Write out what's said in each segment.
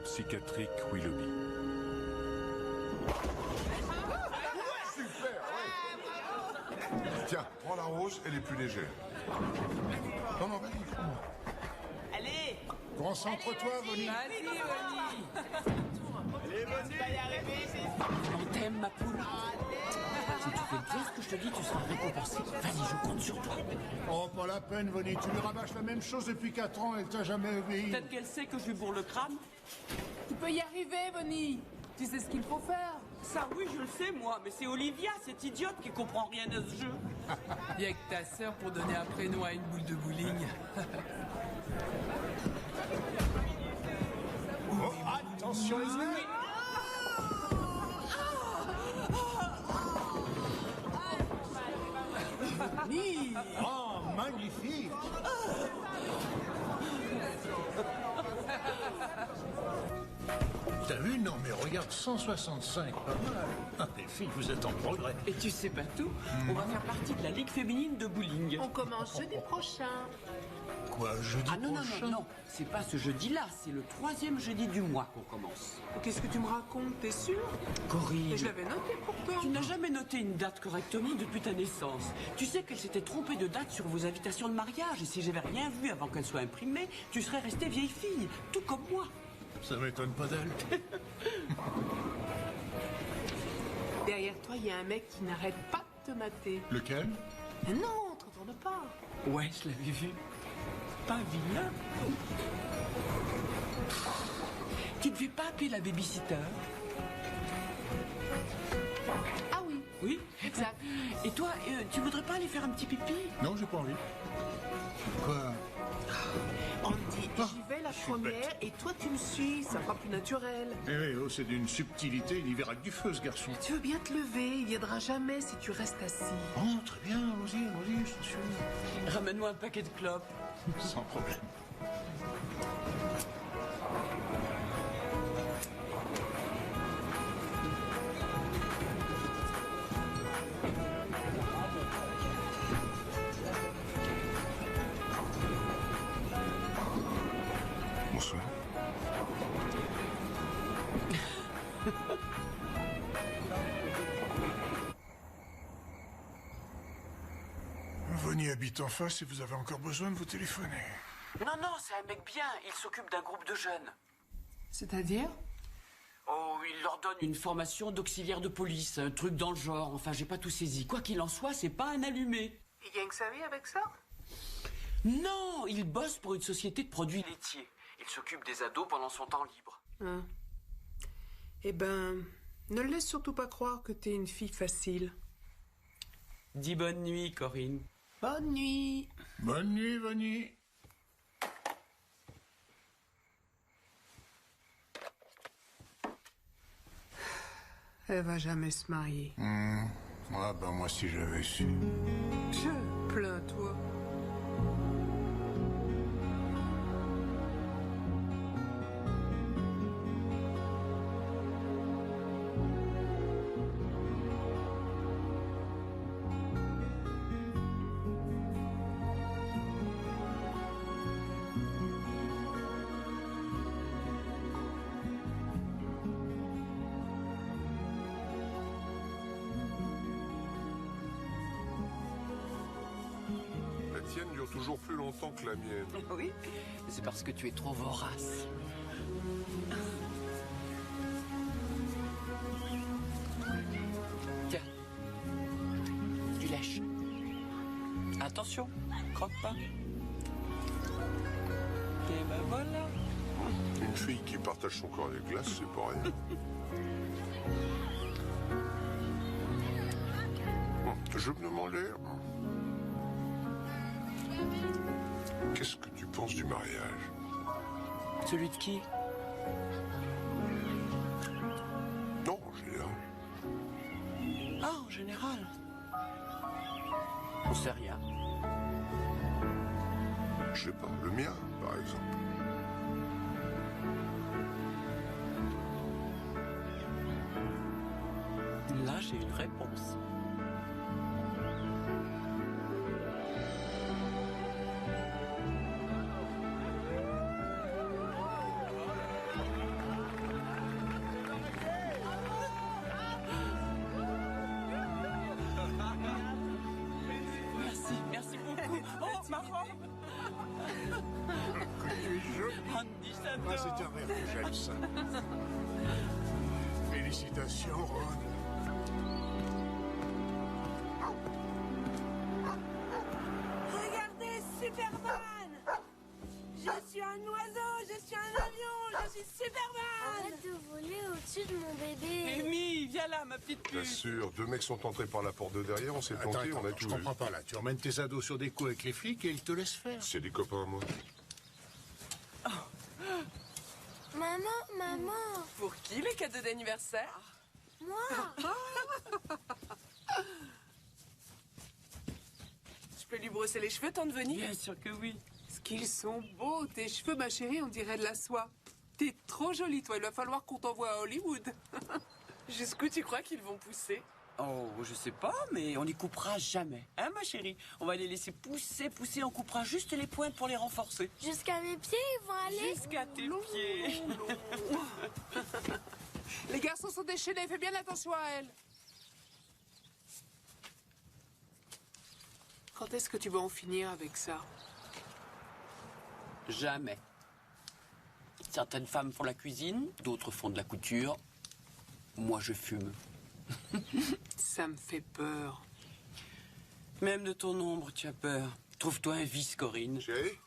psychiatrique Willoughby. Super, ouais. Tiens, prends la rose, elle est plus légère. Non, non, vas-y, prends-moi. Allez! Concentre-toi, Bonnie. Vas-y, Bonnie! Allez, Bonnie! Tu vas y arriver, c'est... On t'aime, ma poule. Si tu fais bien ce que je te dis, tu seras récompensé. Vas-y, je compte sur toi. Oh, pas la peine, Bonnie. Tu lui rabâches la même chose depuis 4 ans et elle t'a jamais obéi. Peut-être qu'elle sait que je lui bourre le crâne. Tu peux y arriver, Bonnie. Tu sais ce qu'il faut faire. Ça, oui, je le sais, moi. Mais c'est Olivia, cette idiote, qui comprend rien à ce jeu. Y'a que ta sœur pour donner un prénom à une boule de bowling. Oh, attention les yeux. Bonnie. Oh, magnifique. T'as vu? Non, mais regarde, 165, pas mal. Ah, les filles, vous êtes en progrès. Et tu sais pas tout, on va faire partie de la Ligue féminine de bowling. On commence jeudi prochain. Quoi, jeudi Ah non, non, prochain? non, non, c'est pas ce jeudi-là, c'est le 3e jeudi du mois qu'on commence. Qu'est-ce que tu me racontes? T'es sûr? Corinne, Et je l'avais noté pour toi. tu n'as jamais noté une date correctement depuis ta naissance. Tu sais qu'elle s'était trompée de date sur vos invitations de mariage, et si j'avais rien vu avant qu'elle soit imprimée, tu serais restée vieille fille, tout comme moi. Ça m'étonne pas d'elle. Derrière toi, il y a un mec qui n'arrête pas de te mater. Lequel? Mais non, te retourne pas. Ouais, je l'avais vu. Pas vilain. Tu devais pas appeler la babysitter? Ah oui, Oui. exact. Et toi, tu voudrais pas aller faire un petit pipi? Non, j'ai pas envie. Quoi? On dit, j'y vais la première et toi tu me suis, ça fera plus naturel. Eh oui, oh, c'est d'une subtilité, il y verra que du feu, ce garçon. Tu veux bien te lever, il viendra jamais si tu restes assis. Oh, très bien, allons-y, je t'assure. Ramène-moi un paquet de clopes. Sans problème. Bonsoir. Bonnie habite en face et vous avez encore besoin de vous téléphoner. Non, non, c'est un mec bien. Il s'occupe d'un groupe de jeunes. C'est-à-dire? Oh, il leur donne une formation d'auxiliaire de police, un truc dans le genre. Enfin, j'ai pas tout saisi. Quoi qu'il en soit, c'est pas un allumé. Il gagne sa vie avec ça? Non, il bosse pour une société de produits laitiers. Il s'occupe des ados pendant son temps libre. Hein. Eh ben, ne laisse surtout pas croire que t'es une fille facile. Dis bonne nuit, Corinne. Bonne nuit. Bonne nuit, Bonnie. Elle va jamais se marier. Ah, ben moi, si j'avais su. Je plains-toi. La tienne dure toujours plus longtemps que la mienne. Oui, c'est parce que tu es trop vorace. Tiens, tu lèches. Attention, croque pas. Et ben voilà. Une fille qui partage son corps avec glace, c'est pas rien. Je me demandais... Qu'est-ce que tu penses du mariage? Celui de qui? Non, en général. Ah, en général. On sait rien. Je sais pas, le mien, par exemple. Là, j'ai une réponse. Andy, Ah, j'adore. c'est un rêve que j'aime, ça. Félicitations, Ron. Regardez, Superman! Je suis un oiseau, je suis un avion, je suis Superman! Arrête de voler au-dessus de mon bébé. Amy, viens là, ma petite Bien puce. sûr, 2 mecs sont entrés par la porte de derrière, on s'est Attends, planté, on a je tout vu. comprends pas, là. Tu emmènes tes ados sur des coups avec les flics et ils te laissent faire. C'est des copains à moi. Maman, Pour qui les cadeaux d'anniversaire? moi. Je peux lui brosser les cheveux, tante Venise? Bien sûr que oui. Ce qu'ils sont beaux, tes cheveux, ma chérie, on dirait de la soie. T'es trop jolie, toi. Il va falloir qu'on t'envoie à Hollywood. Jusqu'où tu crois qu'ils vont pousser? Oh, je sais pas, mais on les coupera jamais. Hein, ma chérie? On va les laisser pousser, pousser, on coupera juste les pointes pour les renforcer. Jusqu'à mes pieds, ils vont aller. Jusqu'à tes pieds. Les garçons sont déchaînés, fais bien attention à elle. Quand est-ce que tu vas en finir avec ça? Jamais. Certaines femmes font la cuisine, d'autres font de la couture. Moi, je fume. Ça me fait peur. Même de ton ombre, tu as peur. Trouve-toi un vice, Corinne. Chérie,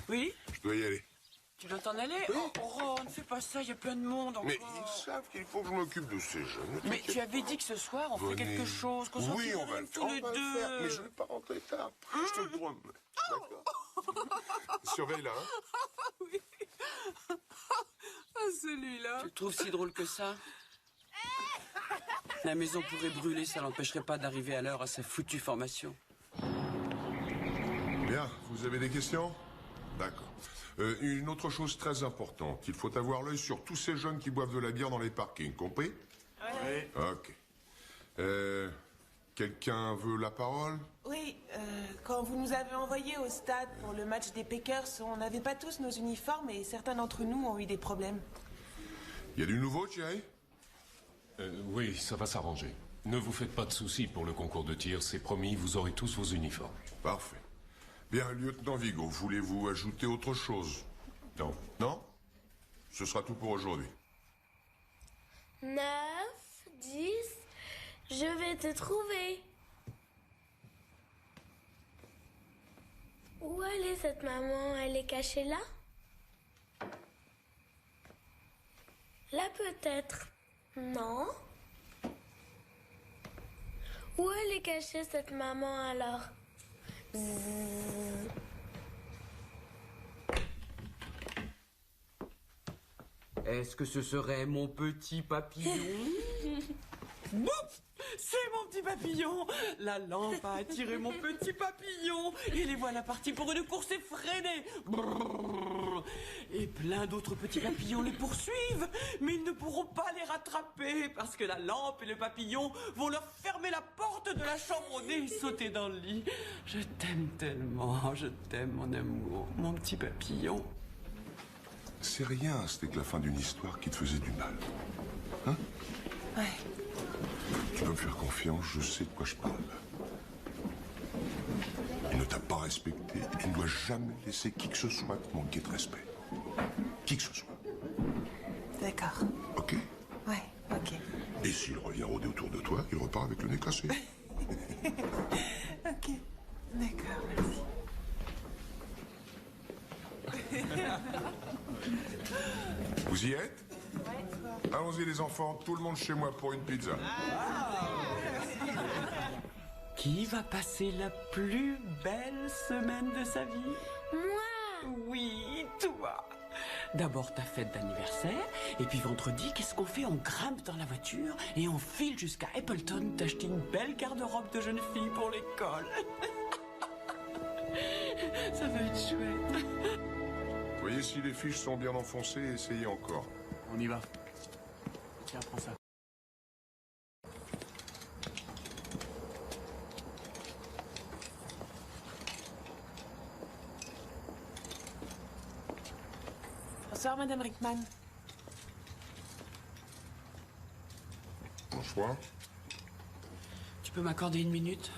Oui? je dois y aller. Tu dois t'en aller? Oh, Ron, fais pas ça, il y a plein de monde encore. Mais ils savent qu'il faut que je m'occupe de ces jeunes. ne Mais t'inquiète tu avais pas. dit que ce soir, on ferait Venez. quelque chose, qu'on Oui, sortirait on va le tous faire, les on va le deux. faire. Mais je vais pas rentrer tard. Je te le promets. D'accord. Surveille là, hein. Ah, celui-là. Tu le trouves si drôle que ça? La maison pourrait brûler, ça l'empêcherait pas d'arriver à l'heure à sa foutue formation. Bien, vous avez des questions? D'accord. Une autre chose très importante, il faut avoir l'œil sur tous ces jeunes qui boivent de la bière dans les parkings, compris? Ouais. Ok. Quelqu'un veut la parole? Oui, quand vous nous avez envoyés au stade pour le match des Packers, on n'avait pas tous nos uniformes et certains d'entre nous ont eu des problèmes. Il y a du nouveau, Thierry? Oui, ça va s'arranger. Ne vous faites pas de soucis pour le concours de tir, c'est promis, vous aurez tous vos uniformes. Parfait. Bien, lieutenant Vigo, voulez-vous ajouter autre chose? Non. Non? Ce sera tout pour aujourd'hui. 9, 10, je vais te trouver. Où elle est cette maman? Elle est cachée là? Là peut-être. Non. Où elle est cachée cette maman alors? Bzzz. Est-ce que ce serait mon petit papillon? Bouf! C'est mon petit papillon! La lampe a attiré mon petit papillon! Et les voilà partis pour une course effrénée! Brrr. Et plein d'autres petits papillons les poursuivent, mais ils ne pourront pas les rattraper parce que la lampe et le papillon vont leur fermer la porte de la chambre au nez et sauter dans le lit. Je t'aime tellement, je t'aime mon amour, mon petit papillon. C'est rien, c'était que la fin d'une histoire qui te faisait du mal. Hein? Ouais. Tu peux me faire confiance, je sais de quoi je parle. Il ne t'a pas respecté et tu ne dois jamais laisser qui que ce soit te manquer de respect. Qui que ce soit. D'accord. Ok? Ouais, ok. Et s'il revient rôder autour de toi, il repart avec le nez cassé. Ok. D'accord, merci. Vous y êtes? Allons-y les enfants, tout le monde chez moi pour une pizza. Qui va passer la plus belle semaine de sa vie? Moi! Oui, toi. D'abord ta fête d'anniversaire, et puis vendredi, qu'est-ce qu'on fait? On grimpe dans la voiture et on file jusqu'à Appleton t'acheter une belle garde-robe de jeune fille pour l'école. Ça va être chouette. Voyez si les fiches sont bien enfoncées, essayez encore. On y va. Tiens, prends ça. Bonsoir, Madame Rickman. Bonsoir. Tu peux m'accorder une minute?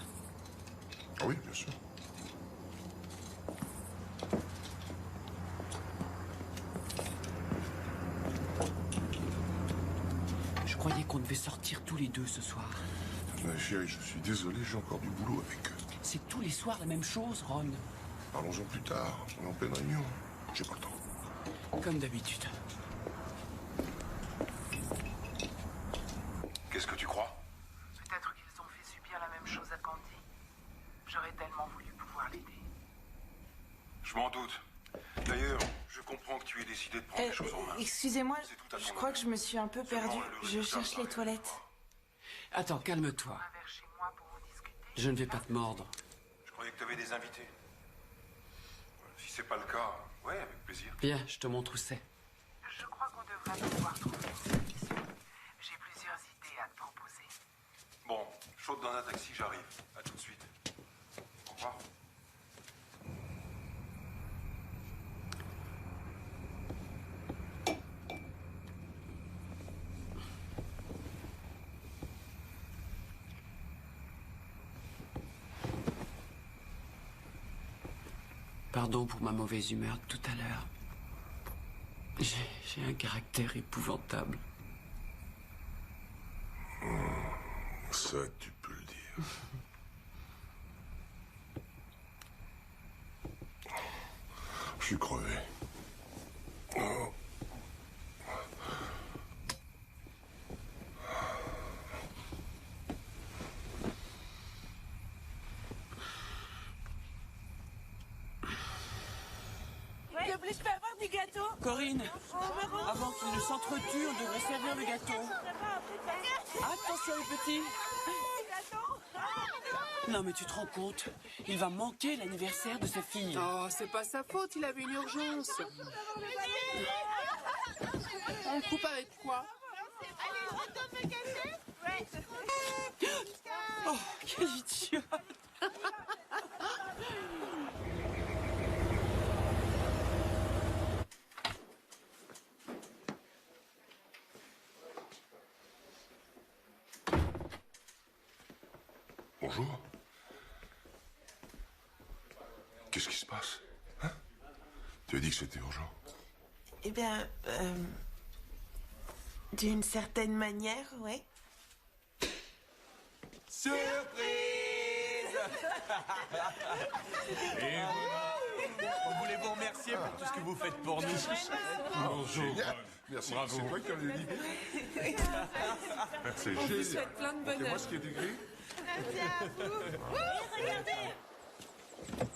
Ah oui, bien sûr. croyais qu'on devait sortir tous les deux ce soir. Ma chérie, je suis désolé, j'ai encore du boulot avec eux. C'est tous les soirs la même chose, Ron. Parlons-en plus tard, on est en pleine réunion. J'ai pas le temps. Comme d'habitude. Qu'est-ce que tu crois? Peut-être qu'ils ont fait subir la même chose à Candy. J'aurais tellement voulu pouvoir l'aider. Je m'en doute. D'ailleurs, je comprends que tu aies décidé de prendre les choses en main. Excusez-moi, C'est tout à je ton crois que je me suis un peu perdue. Seulement le Je résultat cherche les paraît toilettes. voir. Attends, calme-toi. Vers chez moi pour en discuter. Je ne vais pas te mordre. Je croyais que tu avais des invités. Si c'est pas le cas, ouais, avec plaisir. Viens, je te montre où c'est. Je crois qu'on devrait pouvoir trouver une solution. J'ai plusieurs idées à te proposer. Bon, je saute dans un taxi, j'arrive. À tout de suite. Au revoir. Pardon pour ma mauvaise humeur de tout à l'heure. J'ai un caractère épouvantable. Ça, tu peux le dire. Je suis crevé. Oh. S'il te plaît, je peux avoir du gâteau? Corinne, Oh, maman. avant qu'ils ne s'entretuent, on devrait servir le gâteau. Attention les petits. Non mais tu te rends compte, il va manquer l'anniversaire de sa fille. Oh, c'est pas sa faute, il avait une urgence. On le coupe avec quoi? Oh, quel idiot. Bonjour. Qu'est-ce qui se passe? Hein? Tu as dit que c'était urgent. Eh bien, d'une certaine manière, ouais. Surprise! Et on voulait vous remercier pour tout ce que vous faites pour nous. Bonjour. Génial. Merci. Bravo. C'est toi qui as l'idée. C'est On vous génial. souhaite plein de bonheur. Montrez-moi ce qui est écrit.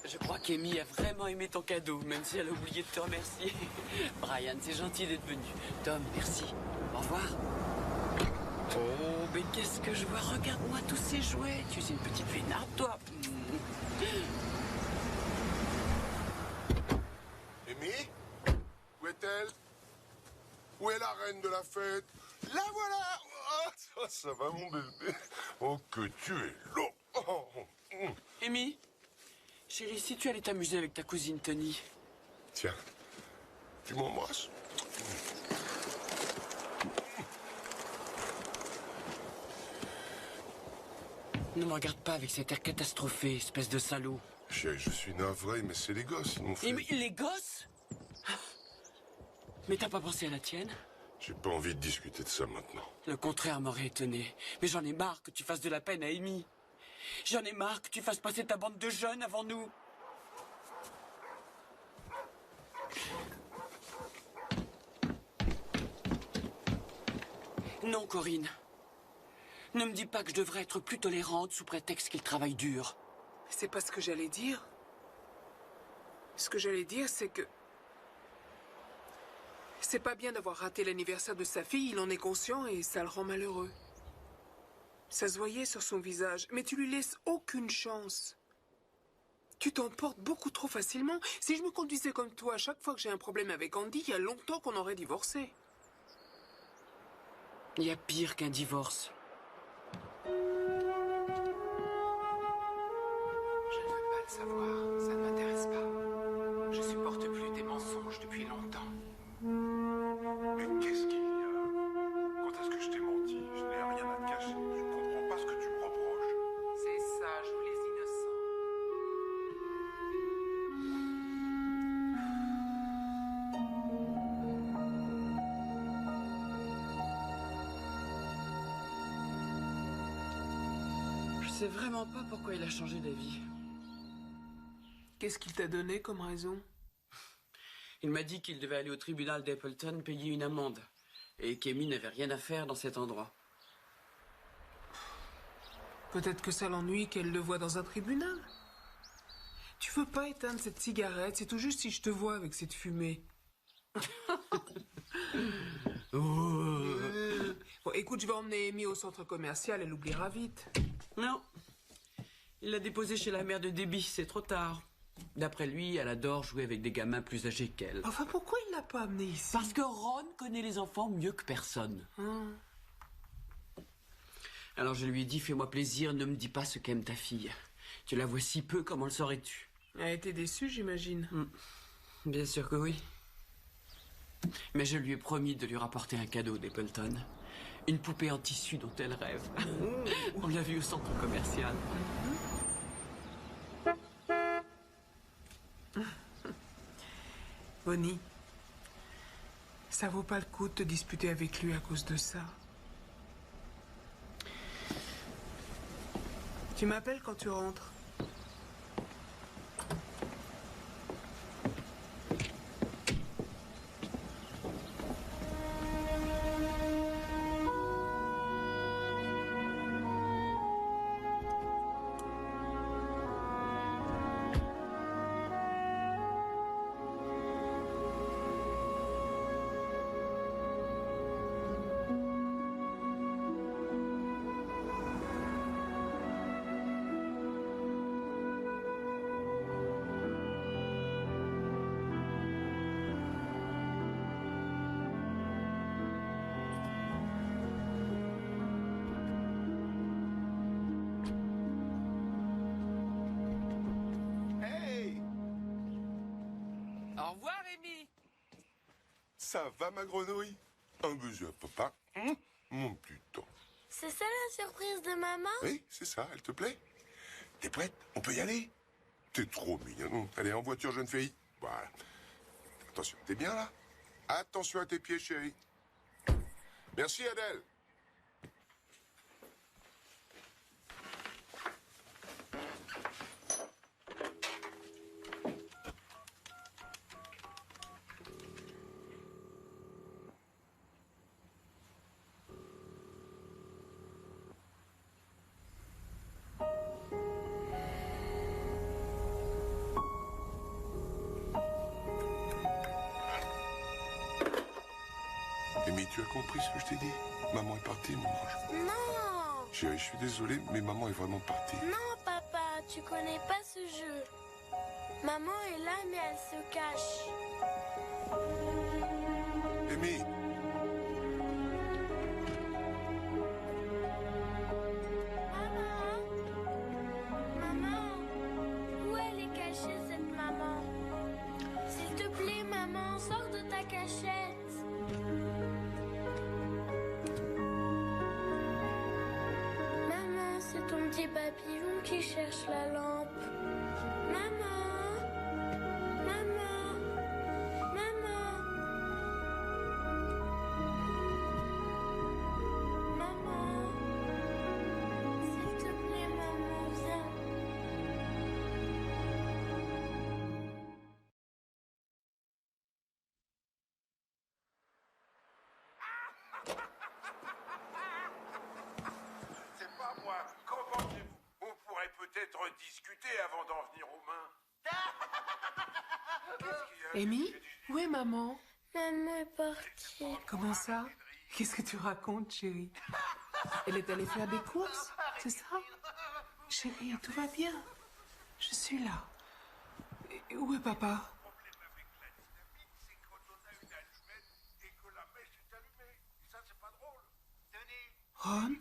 Je crois qu'Amy a vraiment aimé ton cadeau, même si elle a oublié de te remercier. Brian, c'est gentil d'être venu. Tom, merci. Au revoir. Oh, mais qu'est-ce que je vois? Regarde-moi tous ces jouets. Tu es une petite vénarde, toi. Amy? Où est-elle? Où est la reine de la fête? La voilà! Oh, ça va, mon bébé. Oh, que tu es long. Oh, Amy, chérie, si tu allais t'amuser avec ta cousine Tony. Tiens, tu m'embrasses? Ne me regarde pas avec cet air catastrophé, espèce de salaud. Chérie, je suis navré, mais c'est les gosses, ils m'ont fait... Mais les gosses? Mais t'as pas pensé à la tienne? J'ai pas envie de discuter de ça maintenant. Le contraire m'aurait étonné. Mais j'en ai marre que tu fasses de la peine à Amy. J'en ai marre que tu fasses passer ta bande de jeunes avant nous. Non, Corinne. Ne me dis pas que je devrais être plus tolérante sous prétexte qu'il travaille dur. C'est pas ce que j'allais dire. Ce que j'allais dire, c'est que... C'est pas bien d'avoir raté l'anniversaire de sa fille, il en est conscient et ça le rend malheureux. Ça se voyait sur son visage, mais tu lui laisses aucune chance. Tu t'emportes beaucoup trop facilement. Si je me conduisais comme toi, à chaque fois que j'ai un problème avec Andy, il y a longtemps qu'on aurait divorcé. Il y a pire qu'un divorce. Je ne veux pas le savoir, ça ne m'intéresse pas. Je supporte plus tes mensonges depuis longtemps. Mais qu'est-ce qu'il y a? Quand est-ce que je t'ai menti? Je n'ai rien à te cacher. Je ne comprends pas ce que tu me reproches. C'est ça, joue les innocents. sais vraiment pas pourquoi il a changé d'avis. Qu'est-ce qu'il t'a donné comme raison? Il m'a dit qu'il devait aller au tribunal d'Appleton payer une amende. Et qu'Amy n'avait rien à faire dans cet endroit. Peut-être que ça l'ennuie qu'elle le voit dans un tribunal. Tu veux pas éteindre cette cigarette? C'est tout juste si je te vois avec cette fumée. Bon, écoute, je vais emmener Amy au centre commercial, elle oubliera vite. Non. Il l'a déposée chez la mère de Debbie, c'est trop tard. D'après lui, elle adore jouer avec des gamins plus âgés qu'elle. Enfin, pourquoi il l'a pas amenée ici? Parce que Ron connaît les enfants mieux que personne. Alors je lui ai dit, fais-moi plaisir, ne me dis pas ce qu'aime ta fille. Tu la vois si peu, comment le saurais-tu? Elle a été déçue, j'imagine. Bien sûr que oui. Mais je lui ai promis de lui rapporter un cadeau d'Appleton. Une poupée en tissu dont elle rêve. On l'a vue au centre commercial. Bonnie, ça vaut pas le coup de te disputer avec lui à cause de ça. Tu m'appelles quand tu rentres. Au revoir, Amy. Ça va, ma grenouille? Un baiser à papa, mon putain. C'est ça la surprise de maman? Oui, c'est ça, elle te plaît? T'es prête? On peut y aller? T'es trop mignon. Allez, en voiture, jeune fille. Voilà. Attention, t'es bien là? Attention à tes pieds, chérie. Merci, Adèle. Amy, tu as compris ce que je t'ai dit? Maman est partie, mon ange. Non! Chérie, je suis désolé, mais maman est vraiment partie. Non, papa, tu connais pas ce jeu. Maman est là, mais elle se cache. Amy! Maman, où elle est cachée, cette maman? S'il te plaît, maman, sors de ta cachette. Maman, c'est ton petit papillon qui cherche la lampe. Maman, maman, maman, maman, s'il te plaît, maman, viens. C'est pas moi. Qu'en pensez-vous? On pourrait peut-être discuter avant d'en venir aux mains. Amy, où est maman? Maman est partie. Comment ça? Qu'est-ce que tu racontes, chérie? Elle est allée faire des courses, c'est ça? Chérie, tout va bien. Je suis là. Et où est papa? Ron?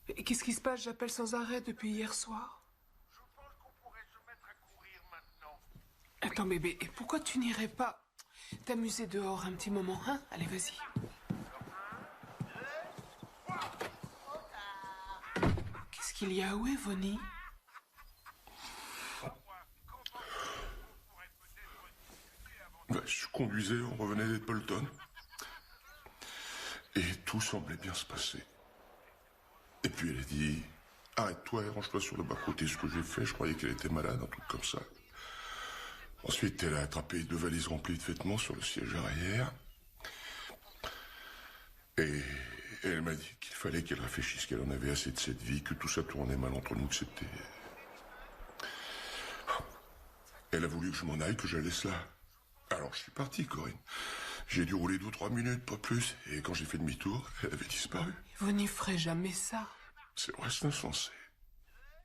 Et qu'est-ce qui se passe? J'appelle sans arrêt depuis hier soir. Attends, bébé, et pourquoi tu n'irais pas t'amuser dehors un petit moment, hein? Allez, vas-y. Qu'est-ce qu'il y a? Où est Vonnie? Je conduisais, on revenait d'Appleton. Et tout semblait bien se passer. Et puis elle a dit, Arrête-toi et range-toi sur le bas-côté. Ce que j'ai fait, je croyais qu'elle était malade, un truc comme ça. Ensuite, elle a attrapé 2 valises remplies de vêtements sur le siège arrière. Et elle m'a dit qu'il fallait qu'elle réfléchisse, qu'elle en avait assez de cette vie, que tout ça tournait mal entre nous, que c'était... Elle a voulu que je m'en aille, que je la laisse là. Alors, je suis parti, Corinne. J'ai dû rouler 2 ou 3 minutes, pas plus. Et quand j'ai fait demi-tour, elle avait disparu. Vous n'y ferez jamais ça. C'est vrai, c'est insensé.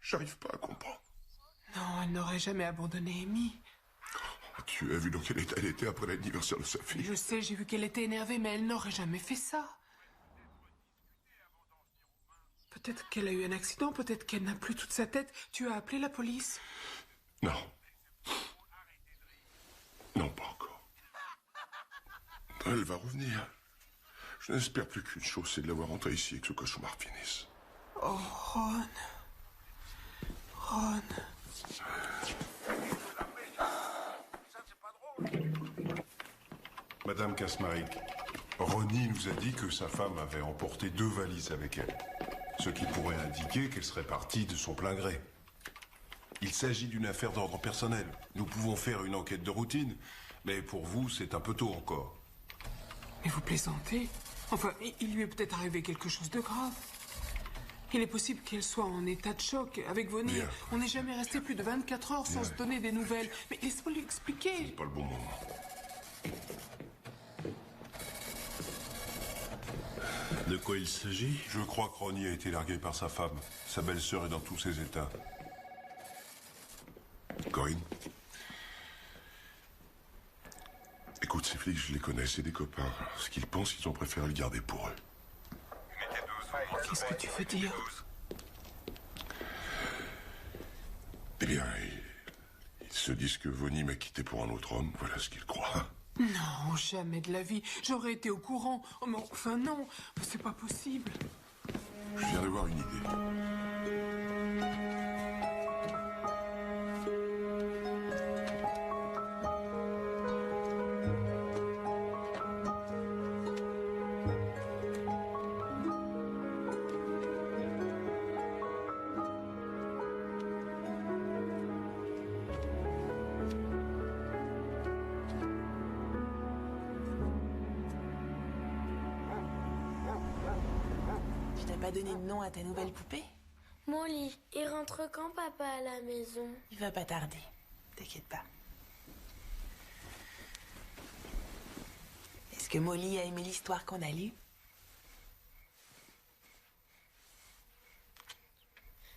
J'arrive pas à comprendre. Non, elle n'aurait jamais abandonné Amy. Tu as vu dans quel état elle était après l'anniversaire de sa fille? Je sais, j'ai vu qu'elle était énervée, mais elle n'aurait jamais fait ça. Peut-être qu'elle a eu un accident, peut-être qu'elle n'a plus toute sa tête. Tu as appelé la police? Non. Non, pas encore. Elle va revenir. Je n'espère plus qu'une chose, c'est de la voir rentrer ici et que ce cauchemar finisse. Oh, Ron. Ron. Madame Kasmarek, Ronnie nous a dit que sa femme avait emporté 2 valises avec elle, ce qui pourrait indiquer qu'elle serait partie de son plein gré. Il s'agit d'une affaire d'ordre personnel. Nous pouvons faire une enquête de routine, mais pour vous, c'est un peu tôt encore. Mais vous plaisantez? Enfin, il lui est peut-être arrivé quelque chose de grave. Il est possible qu'elle soit en état de choc. Avec Vonnie, Bien. on n'est jamais resté plus de 24 heures sans se donner des nouvelles. Mais laisse-moi lui expliquer. C'est pas le bon moment. De quoi il s'agit? Je crois que Ronnie a été largué par sa femme. Sa belle-sœur est dans tous ses états. Corinne? Écoute, ces flics, je les connais, c'est des copains. Ce qu'ils pensent, ils ont préféré le garder pour eux. Qu'est-ce que tu veux dire? Eh bien, ils se disent que Vonnie m'a quitté pour un autre homme, voilà ce qu'ils croient. Non, jamais de la vie. J'aurais été au courant. Oh, mais enfin non, c'est pas possible. Je viens d'avoir une idée. Tu n'as pas donné de nom à ta nouvelle poupée? Molly, il rentre quand papa à la maison? Il va pas tarder. T'inquiète pas. Est-ce que Molly a aimé l'histoire qu'on a lue?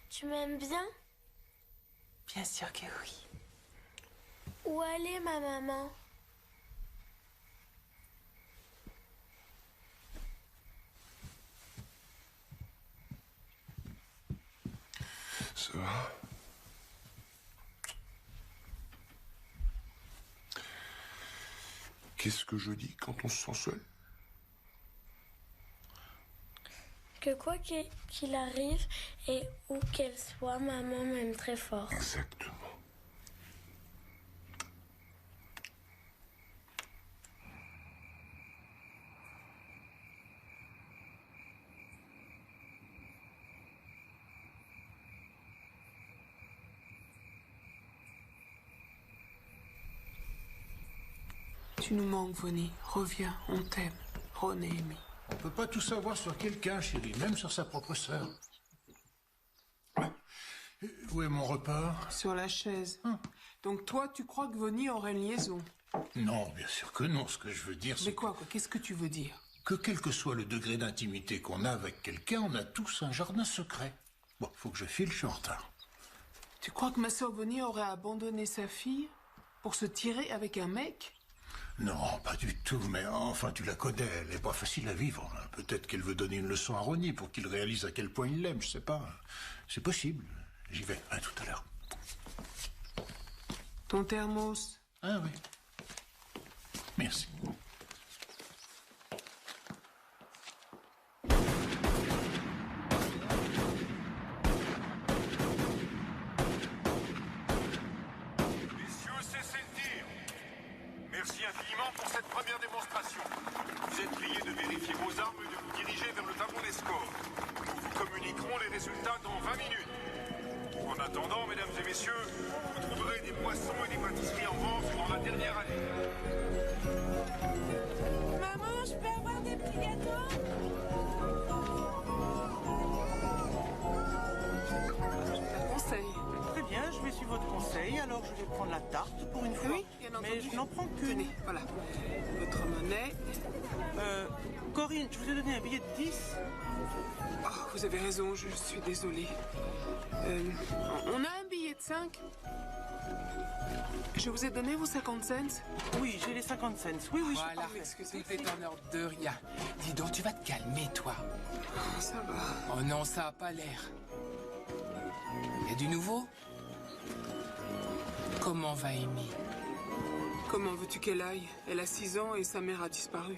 Tu m'aimes bien? Bien sûr que oui. Où allait ma maman? Ça va? Qu'est-ce que je dis quand on se sent seul? Que quoi qu'il arrive et où qu'elle soit, maman m'aime très fort. Exactement. Tu nous manques, Vonnie. Reviens, on t'aime. Ron et Amy. On peut pas tout savoir sur quelqu'un, chérie, même sur sa propre sœur. Où est mon repas? Sur la chaise. Donc toi, tu crois que Vonnie aurait une liaison? Non, bien sûr que non. Ce que je veux dire, c'est Mais quoi? Qu'est-ce que tu veux dire? que quel que soit le degré d'intimité qu'on a avec quelqu'un, on a tous un jardin secret. Bon, faut que je file, je suis en retard. Tu crois que ma sœur Vonnie aurait abandonné sa fille pour se tirer avec un mec? Non, pas du tout, mais enfin, tu la connais, elle est pas facile à vivre. Peut-être qu'elle veut donner une leçon à Ronnie pour qu'il réalise à quel point il l'aime, je sais pas. C'est possible. J'y vais, à tout à l'heure. Ton thermos? Ah oui. Merci. Messieurs, cessez le tir. Merci infiniment pour cette première démonstration. Vous êtes priés de vérifier vos armes et de vous diriger vers le tableau des scores. Nous vous communiquons communiquerons les résultats dans 20 minutes. En attendant, mesdames et messieurs, vous trouverez des boissons et des pâtisseries en vente dans la dernière allée. Maman, je peux avoir des petits gâteaux? Conseil. Très bien, je vais suivre votre conseil, alors je vais prendre la tarte pour une fois. Oui, bien entendu. Mais je n'en prends qu'une. Tenez, voilà. Votre monnaie. Corinne, je vous ai donné un billet de 10. Oh, vous avez raison, je suis désolée. On a un billet de 5. Je vous ai donné vos 50 cents? Oui, j'ai les 50 cents. Oui, oui, Voilà, excusez-moi. tout est en ordre de rien. Dis donc, tu vas te calmer, toi. Ça va. Oh non, ça a pas l'air. Y a du nouveau? Comment va Amy? Comment veux-tu qu'elle aille? Elle a 6 ans et sa mère a disparu.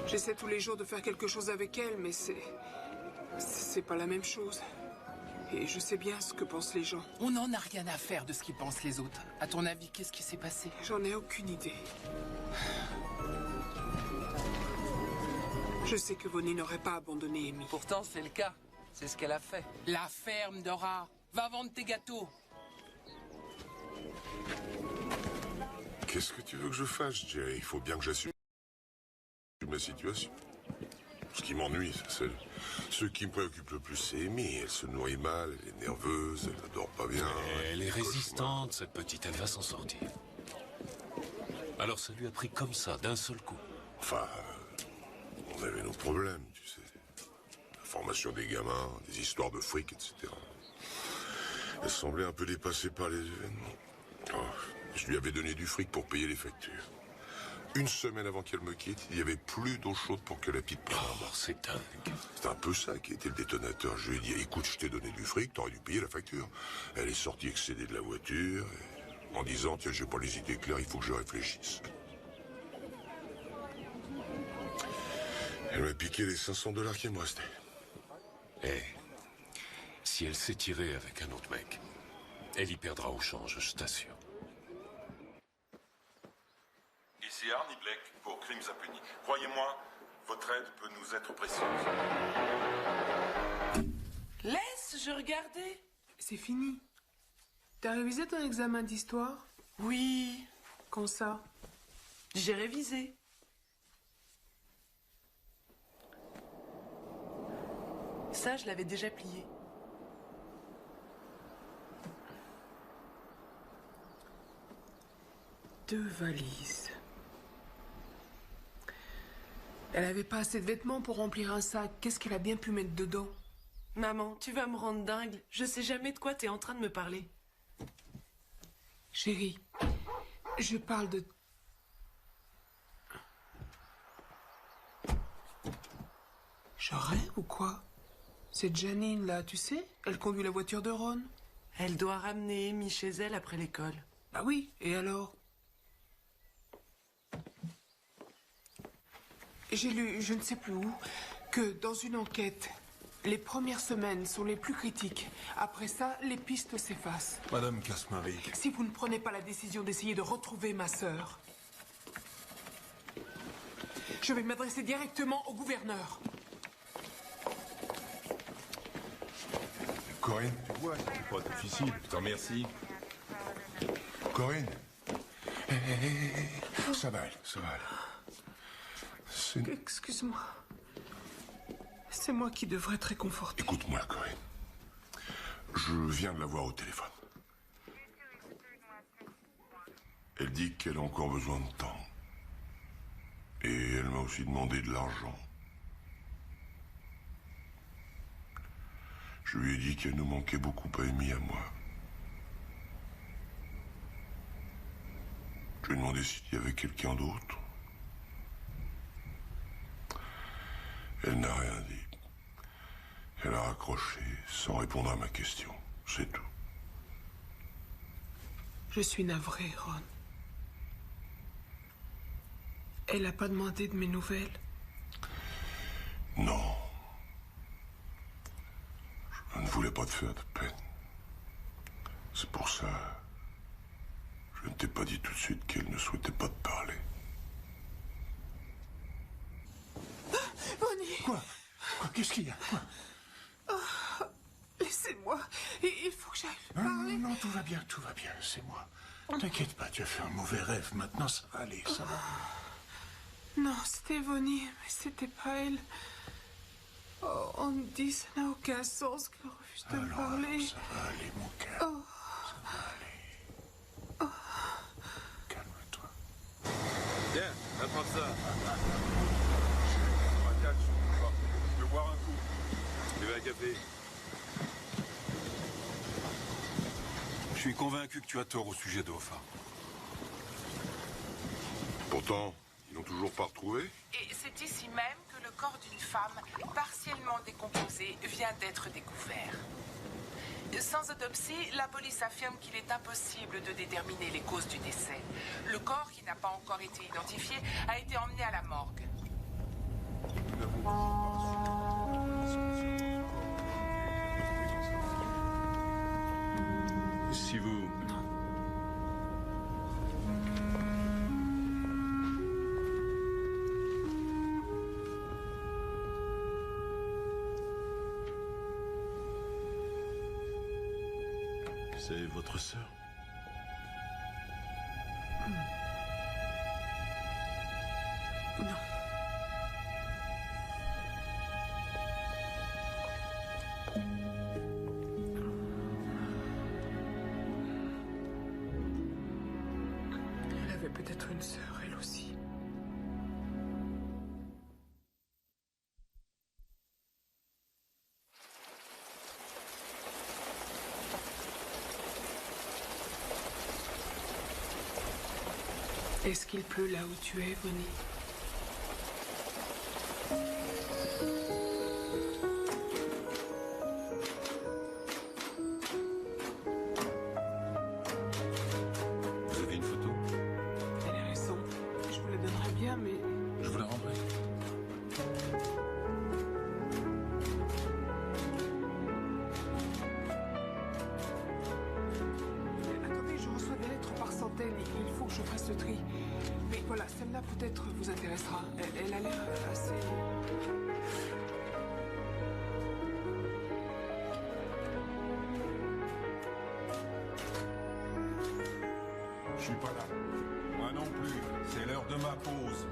J'essaie tous les jours de faire quelque chose avec elle, mais c'est pas la même chose. Et je sais bien ce que pensent les gens. On n'en a rien à faire de ce qu'ils pensent les autres. À ton avis, qu'est-ce qui s'est passé? J'en ai aucune idée. Je sais que Vonnie n'aurait pas abandonné Amy. Pourtant, c'est le cas. C'est ce qu'elle a fait. La ferme, Dora. Va vendre tes gâteaux. Qu'est-ce que tu veux que je fasse, Jay? Il faut bien que j'assume ma situation. Ce qui m'ennuie, c'est ce qui me préoccupe le plus, c'est Amy. Elle se nourrit mal, elle est nerveuse, elle ne dort pas bien. Elle est résistante, cette petite, elle va s'en sortir. Alors ça lui a pris comme ça, d'un seul coup. Enfin, on avait nos problèmes, tu sais. La formation des gamins, des histoires de fric, etc. Elle semblait un peu dépassée par les événements. Oh, je lui avais donné du fric pour payer les factures. Une semaine avant qu'elle me quitte, il n'y avait plus d'eau chaude pour que la petite prenne un bain. C'est dingue. C'est un peu ça qui était le détonateur. Je lui ai dit, écoute, je t'ai donné du fric, t'aurais dû payer la facture. Elle est sortie excédée de la voiture, en disant, tiens, j'ai pas les idées claires, il faut que je réfléchisse. Elle m'a piqué les 500 $ qui me restaient. Eh, si elle s'est tirée avec un autre mec, elle y perdra au change, je t'assure. Ici Arnie Black pour Crimes à Punis. Croyez-moi, votre aide peut nous être précieuse. Laisse, je regardais. C'est fini. T'as révisé ton examen d'histoire? Oui. Quand ça? J'ai révisé. Ça, je l'avais déjà plié. Deux valises. Elle avait pas assez de vêtements pour remplir un sac. Qu'est-ce qu'elle a bien pu mettre dedans? Maman, tu vas me rendre dingue. Je sais jamais de quoi t'es en train de me parler. Chérie, je parle de... Je rêve ou quoi? C'est Janine, là, tu sais? Elle conduit la voiture de Ron. Elle doit ramener Amy chez elle après l'école. Bah oui, et alors? J'ai lu, je ne sais plus où, que dans une enquête, les premières semaines sont les plus critiques. Après ça, les pistes s'effacent. Madame Casmarie. Si vous ne prenez pas la décision d'essayer de retrouver ma sœur, je vais m'adresser directement au gouverneur. Corinne, tu vois, c'est pas difficile. Je te remercie. Corinne. Ça va aller, ça va aller. Excuse-moi. C'est moi qui devrais être réconforté. Écoute-moi, Corinne. Je viens de la voir au téléphone. Elle dit qu'elle a encore besoin de temps. Et elle m'a aussi demandé de l'argent. Je lui ai dit qu'elle nous manquait beaucoup à Amy et à moi. Je lui ai demandé s'il y avait quelqu'un d'autre. Elle n'a rien dit. Elle a raccroché sans répondre à ma question. C'est tout. Je suis navrée, Ron. Elle n'a pas demandé de mes nouvelles? Non. Je ne voulais pas te faire de peine. C'est pour ça. Je ne t'ai pas dit tout de suite qu'elle ne souhaitait pas te parler. Bonnie! Quoi? Qu'est-ce qu'il y a? Quoi? Laissez-moi. Il faut que j'aille parler. Non, tout va bien, c'est moi. T'inquiète pas, tu as fait un mauvais rêve. Maintenant, ça va aller, ça va. Non, c'était Vonnie, mais c'était pas elle. Oh, on me dit ça n'a aucun sens qu'elle refuse de me parler. Ça va aller, mon cœur. Oh. Ça va aller. Calme-toi. Tiens, attrape ça. Un catch. Je veux boire un coup. Tu veux un café? Je suis convaincu que tu as tort au sujet d'Ofa. Pourtant, ils l'ont toujours pas retrouvé. Et c'est ici même que le corps d'une femme, partiellement décomposé, vient d'être découvert. Sans autopsie, la police affirme qu'il est impossible de déterminer les causes du décès. Le corps, qui n'a pas encore été identifié, a été emmené à la morgue. Si vous... C'est votre sœur? Non. Elle avait peut-être une sœur, elle aussi. Est-ce qu'il pleut là où tu es, Vonnie? Vous avez une photo? Elle est récente. Je vous la donnerais bien, mais... Je vous la rendrai. Attendez, je reçois des lettres par centaines. Il faut que je fasse le tri. Mais voilà, celle-là peut-être vous intéressera. Elle a l'air assez... Je suis pas là. Moi non plus. C'est l'heure de ma pause.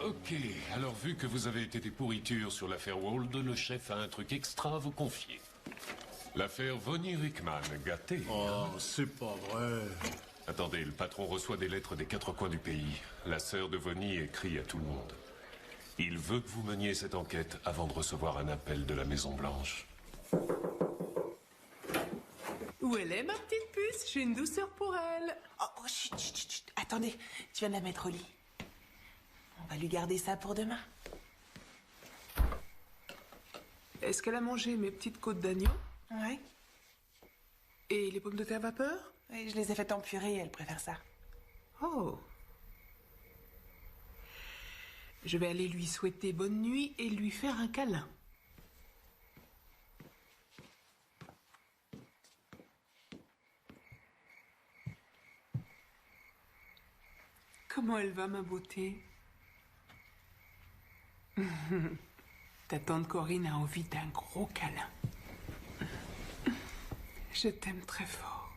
Ok. Alors, vu que vous avez été des pourritures sur l'affaire Wald, le chef a un truc extra à vous confier. L'affaire Vonnie Rickman, gâtée. Oh, c'est pas vrai. Attendez, le patron reçoit des lettres des quatre coins du pays. La sœur de Vonnie écrit à tout le monde. Il veut que vous meniez cette enquête avant de recevoir un appel de la Maison-Blanche. Où elle est, ma petite puce? J'ai une douceur pour elle. Oh, chut, chut, chut, chut. Attendez, tu viens de la mettre au lit. On va lui garder ça pour demain. Est-ce qu'elle a mangé mes petites côtes d'agneau? Ouais. Et les pommes de terre vapeur? Oui, je les ai faites en purée, elle préfère ça. Oh. Je vais aller lui souhaiter bonne nuit et lui faire un câlin. Comment elle va, ma beauté? Ta tante Corinne a envie d'un gros câlin. Je t'aime très fort.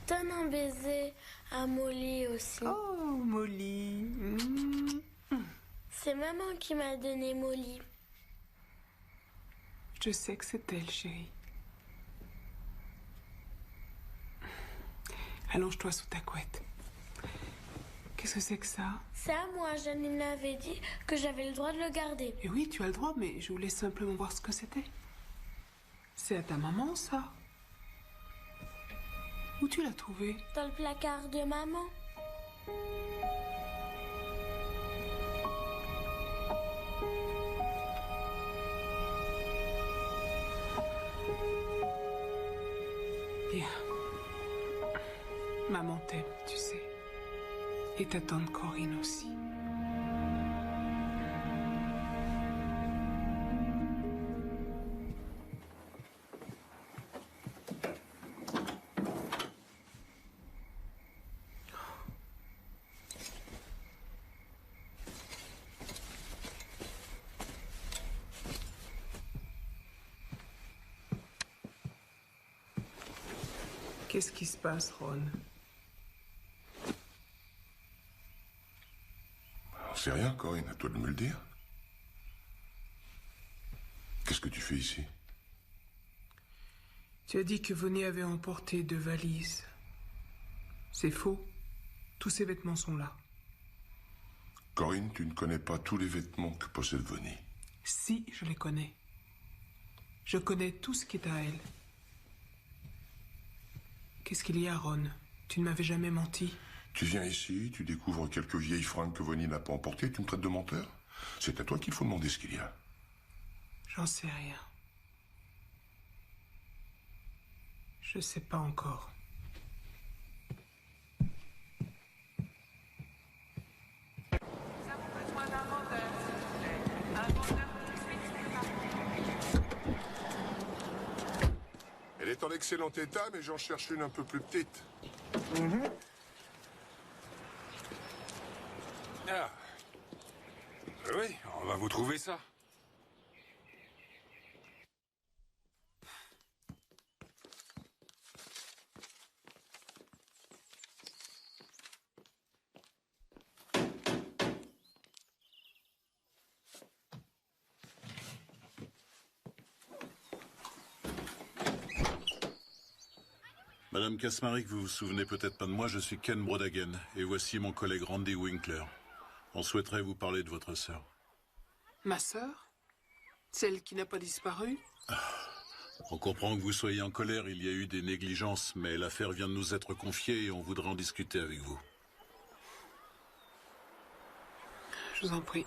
Donne un baiser à Molly aussi. Oh, Molly. C'est maman qui m'a donné Molly. Je sais que c'est elle, chérie. Allonge-toi sous ta couette. Qu'est-ce que c'est que ça? C'est à moi, Janine m'avait dit que j'avais le droit de le garder. Et oui, tu as le droit, mais je voulais simplement voir ce que c'était. C'est à ta maman, ça? Où tu l'as trouvé? Dans le placard de maman. Bien. Maman t'aime, tu sais. Et ta tante Corinne aussi. Qu'est-ce qui se passe, Ron? C'est rien, Corinne, à toi de me le dire. Qu'est-ce que tu fais ici? Tu as dit que Vonnie avait emporté 2 valises. C'est faux. Tous ses vêtements sont là. Corinne, tu ne connais pas tous les vêtements que possède Vonnie. Si, je les connais. Je connais tout ce qui est à elle. Qu'est-ce qu'il y a, Ron? Tu ne m'avais jamais menti. Tu viens ici, tu découvres quelques vieilles fringues que Vonnie n'a pas emportées, tu me traites de menteur? C'est à toi qu'il faut demander ce qu'il y a. J'en sais rien. Je sais pas encore. Nous avons besoin d'un vendeur, s'il vous plaît. Un vendeur tout de suite sur le parking. Elle est en excellent état, mais j'en cherche une un peu plus petite. Ah. Oui, on va vous trouver ça. Madame Kasmarik, vous vous souvenez peut-être pas de moi, je suis Ken Brodagen, et voici mon collègue Randy Winkler. On souhaiterait vous parler de votre sœur. Ma sœur? Celle qui n'a pas disparu? On comprend que vous soyez en colère, il y a eu des négligences, mais l'affaire vient de nous être confiée et on voudrait en discuter avec vous. Je vous en prie.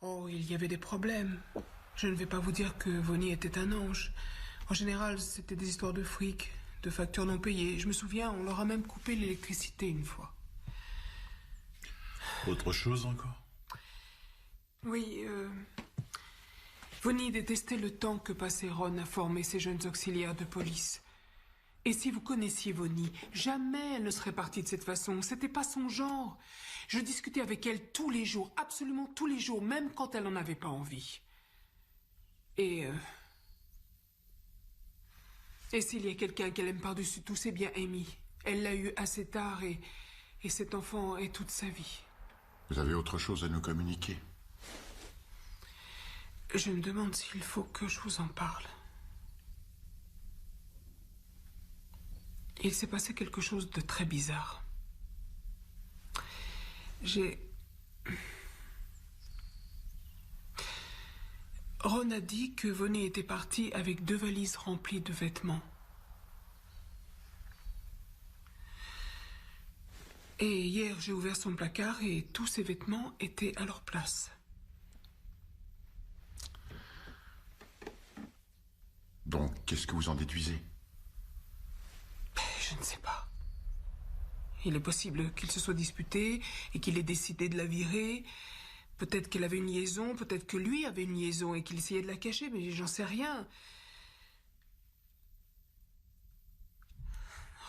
Oh, il y avait des problèmes. Je ne vais pas vous dire que Vonnie était un ange. En général, c'était des histoires de fric, de factures non payées. Je me souviens, on leur a même coupé l'électricité une fois. Autre chose encore? Oui, Vonnie détestait le temps que passait Ron à former ses jeunes auxiliaires de police. Et si vous connaissiez Vonnie, jamais elle ne serait partie de cette façon. C'était pas son genre. Je discutais avec elle tous les jours, absolument tous les jours, même quand elle n'en avait pas envie. Et s'il y a quelqu'un qu'elle aime par-dessus tout, c'est bien Amy. Elle l'a eu assez tard et cet enfant est toute sa vie. Vous avez autre chose à nous communiquer? Je me demande s'il faut que je vous en parle. Il s'est passé quelque chose de très bizarre. Ron a dit que Vonnie était partie avec 2 valises remplies de vêtements. Et hier, j'ai ouvert son placard et tous ses vêtements étaient à leur place. Donc, qu'est-ce que vous en déduisez? Je ne sais pas. Il est possible qu'il se soit disputé et qu'il ait décidé de la virer. Peut-être qu'elle avait une liaison, peut-être que lui avait une liaison et qu'il essayait de la cacher, mais j'en sais rien.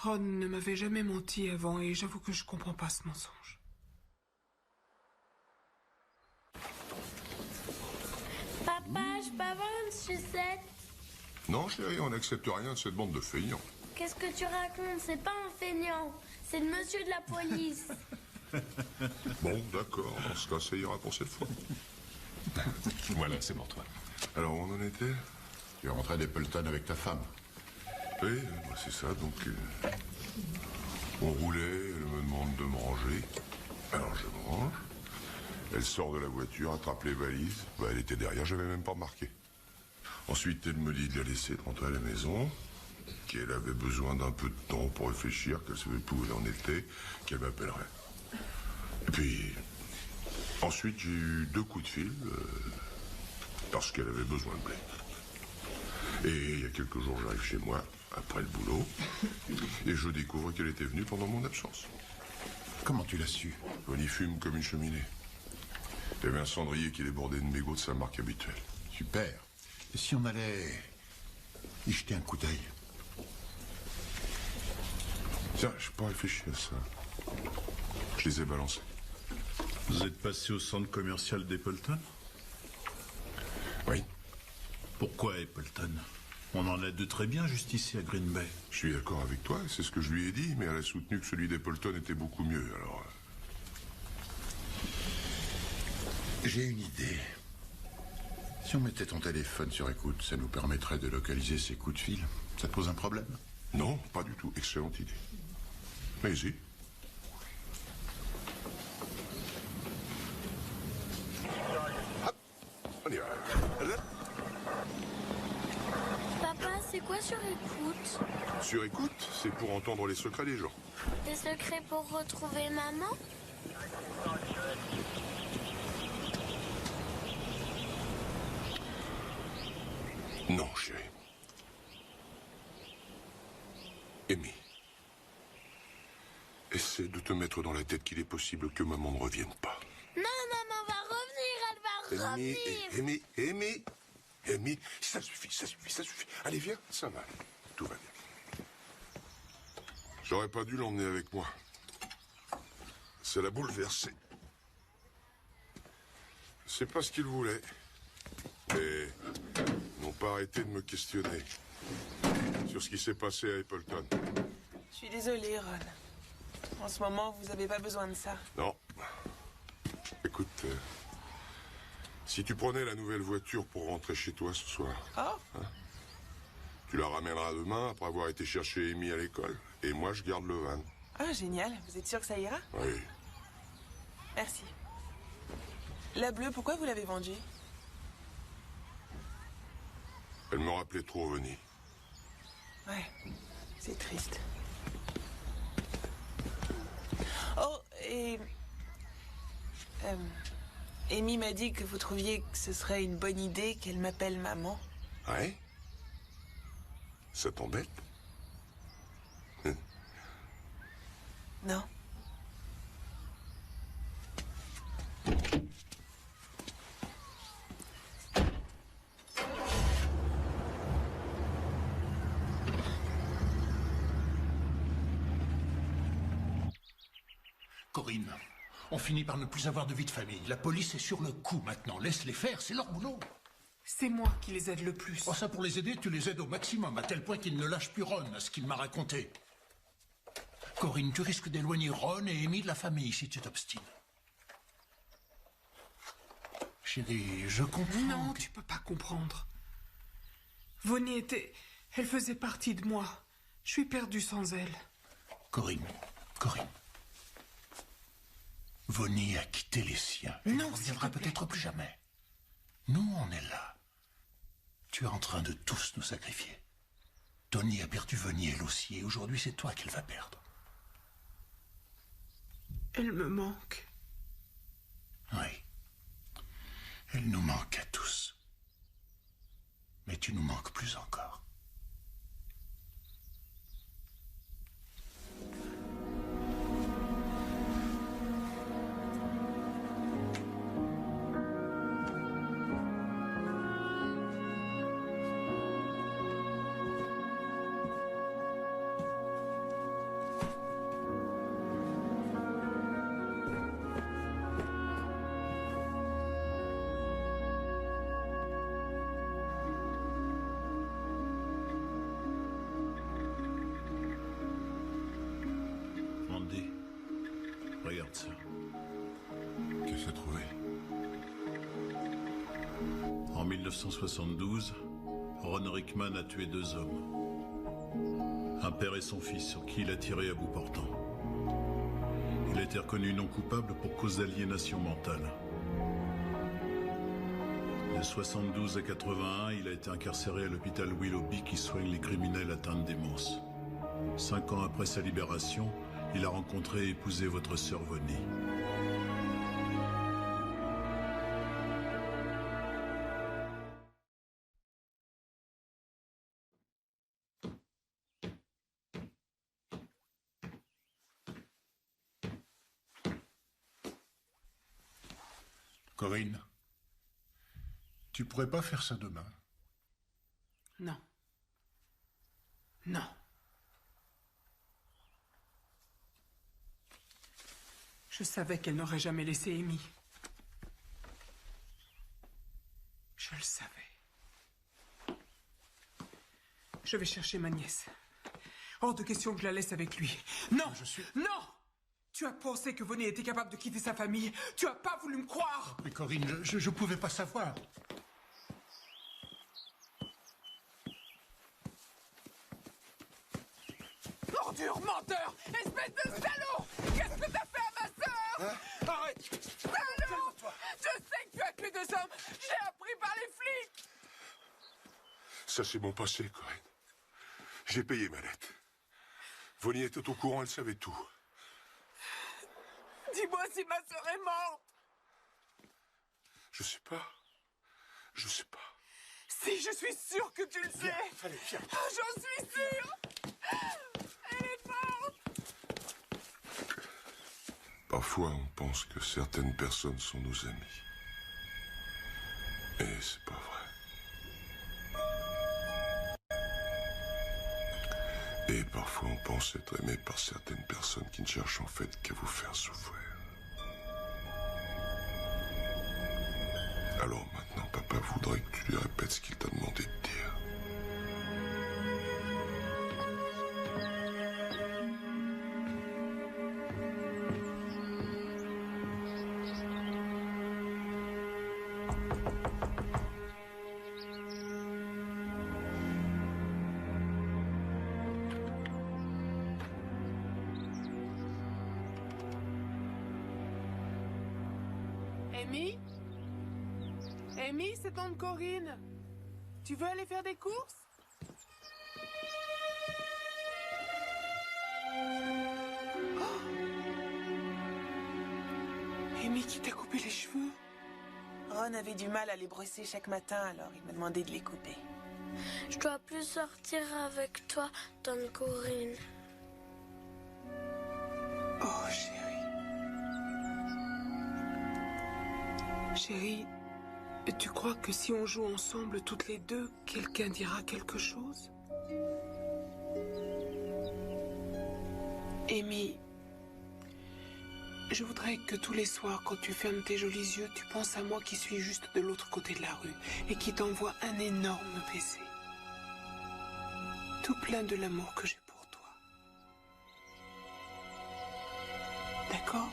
Ron ne m'avait jamais menti avant et j'avoue que je comprends pas ce mensonge. Papa, je peux avoir une sucette? Non, chérie, on n'accepte rien de cette bande de feignants. Qu'est-ce que tu racontes? C'est pas un feignant. C'est le monsieur de la police. Bon, d'accord, dans ce cas, ça ira pour cette fois. Voilà, c'est pour toi. Alors, où on en était? Tu es rentré à Appleton avec ta femme. Oui, c'est ça, donc... on roulait, elle me demande de me ranger. Alors, je me range. Elle sort de la voiture, attrape les valises. Bah, elle était derrière, j'avais même pas remarqué. Ensuite, elle me dit de la laisser, de rentrer à la maison, qu'elle avait besoin d'un peu de temps pour réfléchir, qu'elle savait plus où elle en était, qu'elle m'appellerait. Et puis, Ensuite, j'ai eu 2 coups de fil, parce qu'elle avait besoin de blé. Et il y a quelques jours, j'arrive chez moi, après le boulot, et je découvre qu'elle était venue pendant mon absence. Comment tu l'as su? Vonnie fume comme une cheminée. Il y avait un cendrier qui débordait de mégots de sa marque habituelle. Super. Et si on allait y jeter un coup d'œil? Tiens, je pas réfléchi à ça. Je les ai balancés. Vous êtes passé au centre commercial d'Appleton? Oui. Pourquoi Appleton? On en a de très bien juste ici à Green Bay. Je suis d'accord avec toi, c'est ce que je lui ai dit, mais elle a soutenu que celui d'Appleton était beaucoup mieux, alors... J'ai une idée. Si on mettait ton téléphone sur écoute, ça nous permettrait de localiser ces coups de fil. Ça te pose un problème? Non, pas du tout. Excellente idée. Allez-y. Hop, on y va. Papa, c'est quoi sur écoute? Sur écoute, c'est pour entendre les secrets des gens. Des secrets pour retrouver maman? Non, chérie. Amy, essaie de te mettre dans la tête qu'il est possible que maman ne revienne pas. Non, maman va revenir, elle va revenir. Amy, ça suffit. Allez, viens, ça va aller. Tout va bien. J'aurais pas dû l'emmener avec moi. Ça l'a bouleversé. C'est pas ce qu'il voulait. Mais ils n'ont pas arrêté de me questionner sur ce qui s'est passé à Appleton. Je suis désolée, Ron. En ce moment, vous avez pas besoin de ça. Non. Écoute, si tu prenais la nouvelle voiture pour rentrer chez toi ce soir, tu la ramèneras demain après avoir été chercher Amy à l'école. Et moi, je garde le van. Ah, génial. Vous êtes sûr que ça ira? Oui. Merci. La bleue, pourquoi vous l'avez vendue? Elle me rappelait trop, Vonnie. Ouais, c'est triste. Oh, et... Amy m'a dit que vous trouviez que ce serait une bonne idée qu'elle m'appelle maman. Ouais? Ça t'embête? Non. Corinne, on finit par ne plus avoir de vie de famille. La police est sur le coup maintenant. Laisse-les faire, c'est leur boulot. C'est moi qui les aide le plus. Oh, ça, pour les aider, tu les aides au maximum, à tel point qu'ils ne lâchent plus Ron, à ce qu'il m'a raconté. Corinne, tu risques d'éloigner Ron et Amy de la famille si tu t'obstines. Chérie, je comprends. Non, tu peux pas comprendre. Vonnie était... Elle faisait partie de moi. Je suis perdu sans elle. Corinne. Vonnie a quitté les siens. Non, elle ne reviendra peut-être plus jamais. Nous, on est là. Tu es en train de tous nous sacrifier. Tony a perdu Vonnie, elle aussi, et aujourd'hui, c'est toi qu'elle va perdre. Elle me manque. Oui. Elle nous manque à tous. Mais tu nous manques plus encore. Andy, regarde ça. Qu'est-ce que t'as trouvé? En 1972, Ron Rickman a tué 2 hommes. Un père et son fils sur qui il a tiré à bout portant. Il a été reconnu non coupable pour cause d'aliénation mentale. De 72 à 81, il a été incarcéré à l'hôpital Willoughby qui soigne les criminels atteints de démence. 5 ans après sa libération, il a rencontré et épousé votre sœur Vonnie. Corinne, tu pourrais pas faire ça demain? Non. Non. Je savais qu'elle n'aurait jamais laissé Amy. Je le savais. Je vais chercher ma nièce. Hors de question que je la laisse avec lui. Non! Non! Tu as pensé que Vonnie était capable de quitter sa famille. Tu as pas voulu me croire. Mais Corinne, je pouvais pas savoir. Ordure, menteur! Espèce de salaud! Qu'est-ce que t'as fait à ma sœur? Arrête! Salaud! Je sais que tu as tué 2 hommes! J'ai appris par les flics! Ça, c'est mon passé, Corinne. J'ai payé ma dette. Vonnie était au courant, elle savait tout. Dis-moi si ma sœur est morte! Je sais pas. Je sais pas. Si, je suis sûr que tu le sais! Allez, viens. J'en suis sûr! Elle est morte! Parfois, on pense que certaines personnes sont nos amis. Et c'est pas vrai. Et parfois, on pense être aimé par certaines personnes qui ne cherchent en fait qu'à vous faire souffrir. Alors maintenant, papa voudrait que tu lui répètes ce qu'il t'a demandé de dire. Amy? Amy, c'est tante Corinne. Tu veux aller faire des courses? Oh! Amy qui t'a coupé les cheveux? Ron avait du mal à les brosser chaque matin, alors il m'a demandé de les couper. Je dois plus sortir avec toi, tante Corinne. Oh, chérie. Chérie, tu crois que si on joue ensemble toutes les deux, quelqu'un dira quelque chose? Amy, je voudrais que tous les soirs, quand tu fermes tes jolis yeux, tu penses à moi qui suis juste de l'autre côté de la rue et qui t'envoie un énorme baiser. Tout plein de l'amour que j'ai pour toi. D'accord?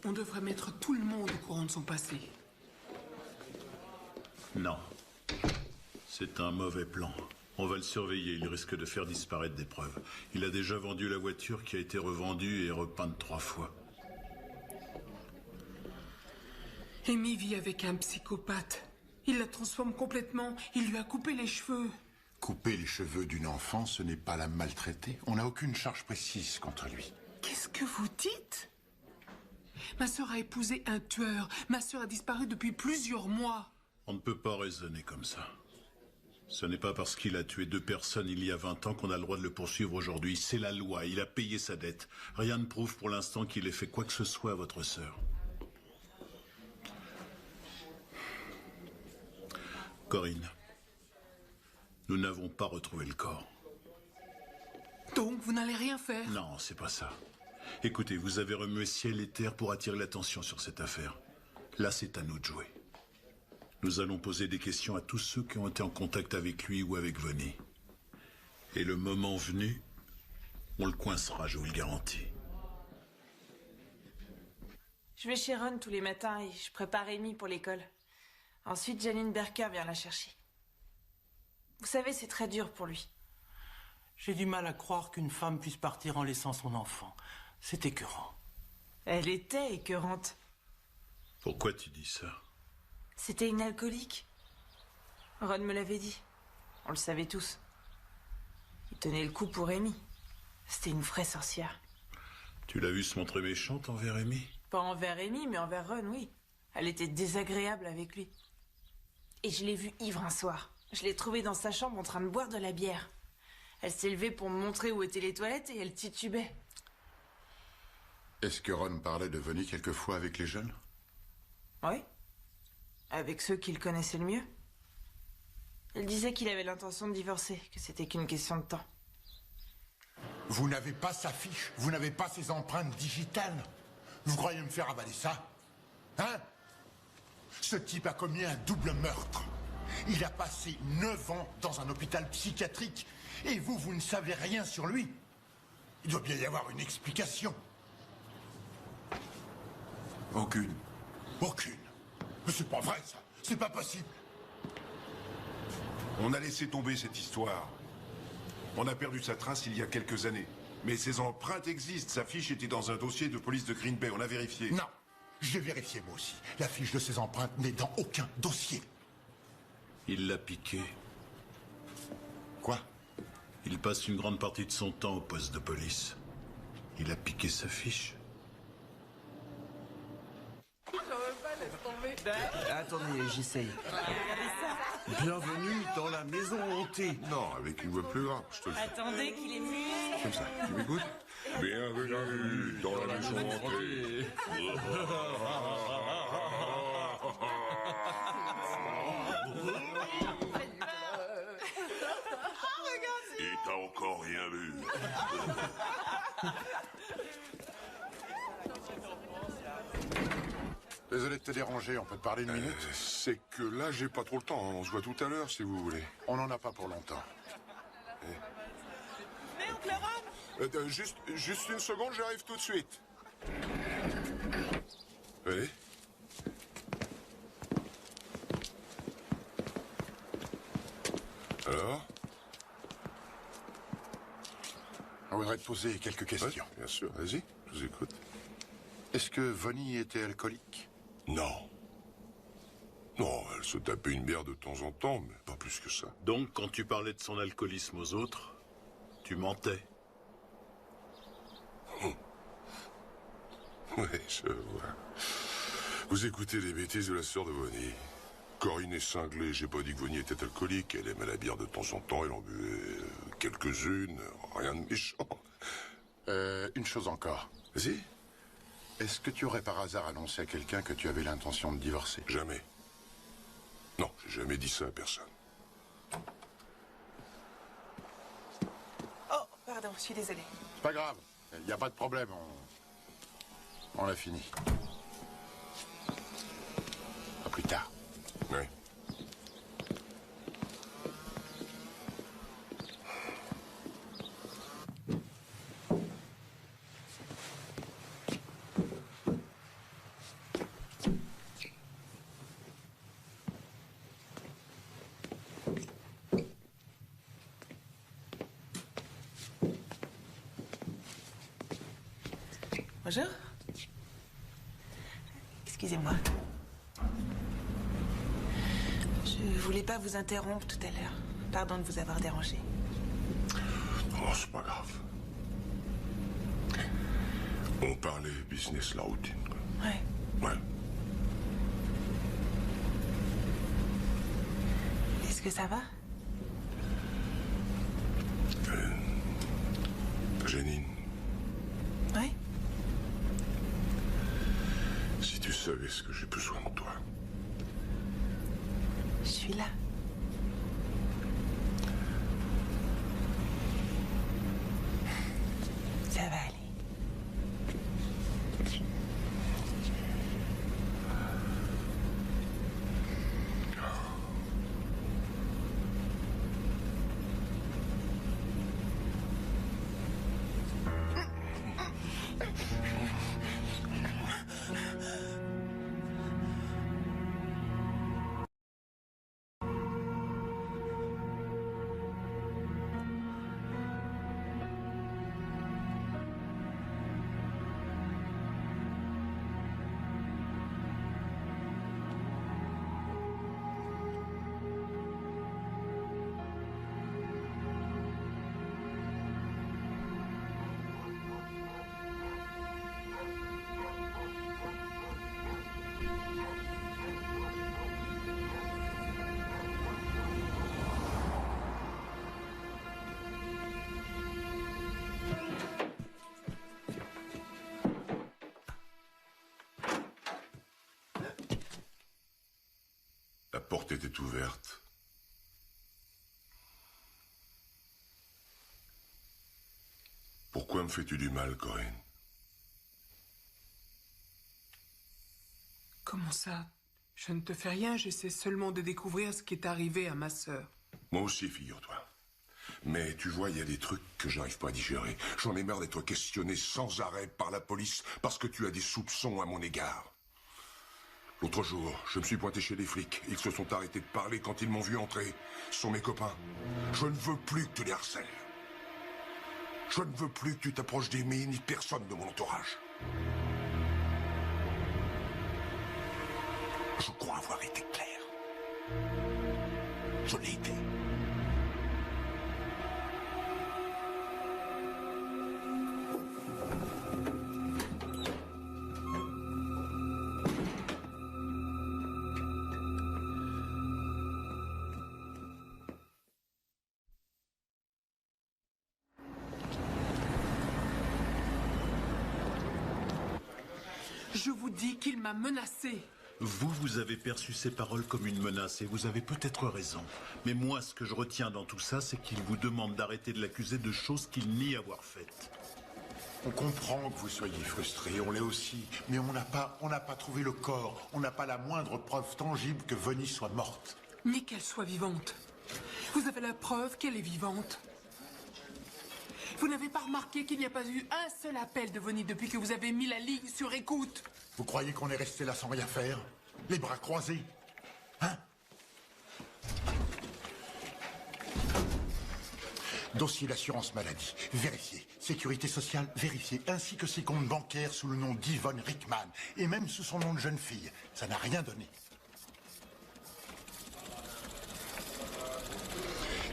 On devrait mettre tout le monde au courant de son passé. Non. C'est un mauvais plan. On va le surveiller, il risque de faire disparaître des preuves. Il a déjà vendu la voiture qui a été revendue et repeinte 3 fois. Amy vit avec un psychopathe. Il la transforme complètement. Il lui a coupé les cheveux. Couper les cheveux d'une enfant, ce n'est pas la maltraiter. On n'a aucune charge précise contre lui. Qu'est-ce que vous dites? Ma sœur a épousé un tueur. Ma sœur a disparu depuis plusieurs mois. On ne peut pas raisonner comme ça. Ce n'est pas parce qu'il a tué 2 personnes il y a 20 ans qu'on a le droit de le poursuivre aujourd'hui. C'est la loi, il a payé sa dette. Rien ne prouve pour l'instant qu'il ait fait quoi que ce soit à votre sœur. Corinne, nous n'avons pas retrouvé le corps. Donc, vous n'allez rien faire? Non, c'est pas ça. Écoutez, vous avez remué ciel et terre pour attirer l'attention sur cette affaire. Là, c'est à nous de jouer. Nous allons poser des questions à tous ceux qui ont été en contact avec lui ou avec Vonnie. Et le moment venu, on le coincera, je vous le garantis. Je vais chez Ron tous les matins et je prépare Amy pour l'école. Ensuite, Janine Berker vient la chercher. Vous savez, c'est très dur pour lui. J'ai du mal à croire qu'une femme puisse partir en laissant son enfant. C'est écœurant. Elle était écœurante. Pourquoi tu dis ça? C'était une alcoolique. Ron me l'avait dit. On le savait tous. Il tenait le coup pour Amy. C'était une vraie sorcière. Tu l'as vu se montrer méchante envers Amy? Pas envers Amy, mais envers Ron, oui. Elle était désagréable avec lui. Et je l'ai vue ivre un soir. Je l'ai trouvée dans sa chambre en train de boire de la bière. Elle s'est levée pour me montrer où étaient les toilettes et elle titubait. Est-ce que Ron parlait de Vonnie quelquefois avec les jeunes? Oui. Avec ceux qu'il connaissait le mieux. Il disait qu'il avait l'intention de divorcer, que c'était qu'une question de temps. Vous n'avez pas sa fiche, vous n'avez pas ses empreintes digitales. Vous croyez me faire avaler ça? Hein? Ce type a commis un double meurtre. Il a passé 9 ans dans un hôpital psychiatrique. Et vous ne savez rien sur lui. Il doit bien y avoir une explication. Aucune. Aucune. Mais c'est pas vrai, ça. C'est pas possible. On a laissé tomber cette histoire. On a perdu sa trace il y a quelques années. Mais ses empreintes existent. Sa fiche était dans un dossier de police de Green Bay. On a vérifié. Non. J'ai vérifié moi aussi. La fiche de ses empreintes n'est dans aucun dossier. Il l'a piqué. Quoi? Il passe une grande partie de son temps au poste de police. Il a piqué sa fiche. Attendez, j'essaye. Bienvenue dans la maison hantée. Non, avec une voix plus grave, je te le fais. Attendez qu'il est muet. Comme ça, tu m'écoutes? Bienvenue dans la maison hantée. Et t'as encore rien vu. Désolé de te déranger, on peut te parler une minute? C'est que là, j'ai pas trop le temps. On se voit tout à l'heure, si vous voulez. On n'en a pas pour longtemps. Mais oncle Ron! Juste une seconde, j'arrive tout de suite. Allez. Alors? On voudrait te poser quelques questions. Ouais, bien sûr, vas-y, je vous écoute. Est-ce que Vonnie était alcoolique? Non. Non, elle se tapait une bière de temps en temps, mais pas plus que ça. Donc, quand tu parlais de son alcoolisme aux autres, tu mentais. Oui, je vois. Vous écoutez les bêtises de la sœur de Vonnie. Corinne est cinglée. J'ai pas dit que Vonnie était alcoolique. Elle aimait la bière de temps en temps. Elle en buvait quelques-unes. Rien de méchant. Une chose encore. Vas-y. Est-ce que tu aurais par hasard annoncé à quelqu'un que tu avais l'intention de divorcer? Jamais. Non, j'ai jamais dit ça à personne. Oh, pardon, je suis désolée. C'est pas grave. Il n'y a pas de problème. On a fini. À plus tard. Oui. Bonjour. Excusez-moi. Je voulais pas vous interrompre tout à l'heure. Pardon de vous avoir dérangé. Oh, c'est pas grave. On parlait business, la routine. Ouais. Ouais. Est-ce que ça va? Janine, Ouais. si tu savais ce que j'ai besoin de toi. Je suis là. Ça va aller. La porte était ouverte. Pourquoi me fais-tu du mal, Corinne? Comment ça? Je ne te fais rien, j'essaie seulement de découvrir ce qui est arrivé à ma sœur. Moi aussi, figure-toi. Mais tu vois, il y a des trucs que j'arrive pas à digérer. J'en ai marre d'être questionné sans arrêt par la police parce que tu as des soupçons à mon égard. L'autre jour, je me suis pointé chez les flics. Ils se sont arrêtés de parler quand ils m'ont vu entrer. Ce sont mes copains. Je ne veux plus que tu les harcèles. Je ne veux plus que tu t'approches d'Amy ni personne de mon entourage. Je crois avoir été clair. Je l'ai été. Je vous dis qu'il m'a menacé. Vous avez perçu ces paroles comme une menace et vous avez peut-être raison. Mais moi, ce que je retiens dans tout ça, c'est qu'il vous demande d'arrêter de l'accuser de choses qu'il nie avoir faites. On comprend que vous soyez frustré, on l'est aussi. Mais on n'a pas trouvé le corps. On n'a pas la moindre preuve tangible que Vonnie soit morte. Ni qu'elle soit vivante. Vous avez la preuve qu'elle est vivante. Vous n'avez pas remarqué qu'il n'y a pas eu un seul appel de Vonnie depuis que vous avez mis la ligne sur écoute? Vous croyez qu'on est resté là sans rien faire? Les bras croisés? Hein? Dossier d'assurance maladie, vérifié. Sécurité sociale, vérifié. Ainsi que ses comptes bancaires sous le nom d'Yvonne Rickman. Et même sous son nom de jeune fille. Ça n'a rien donné.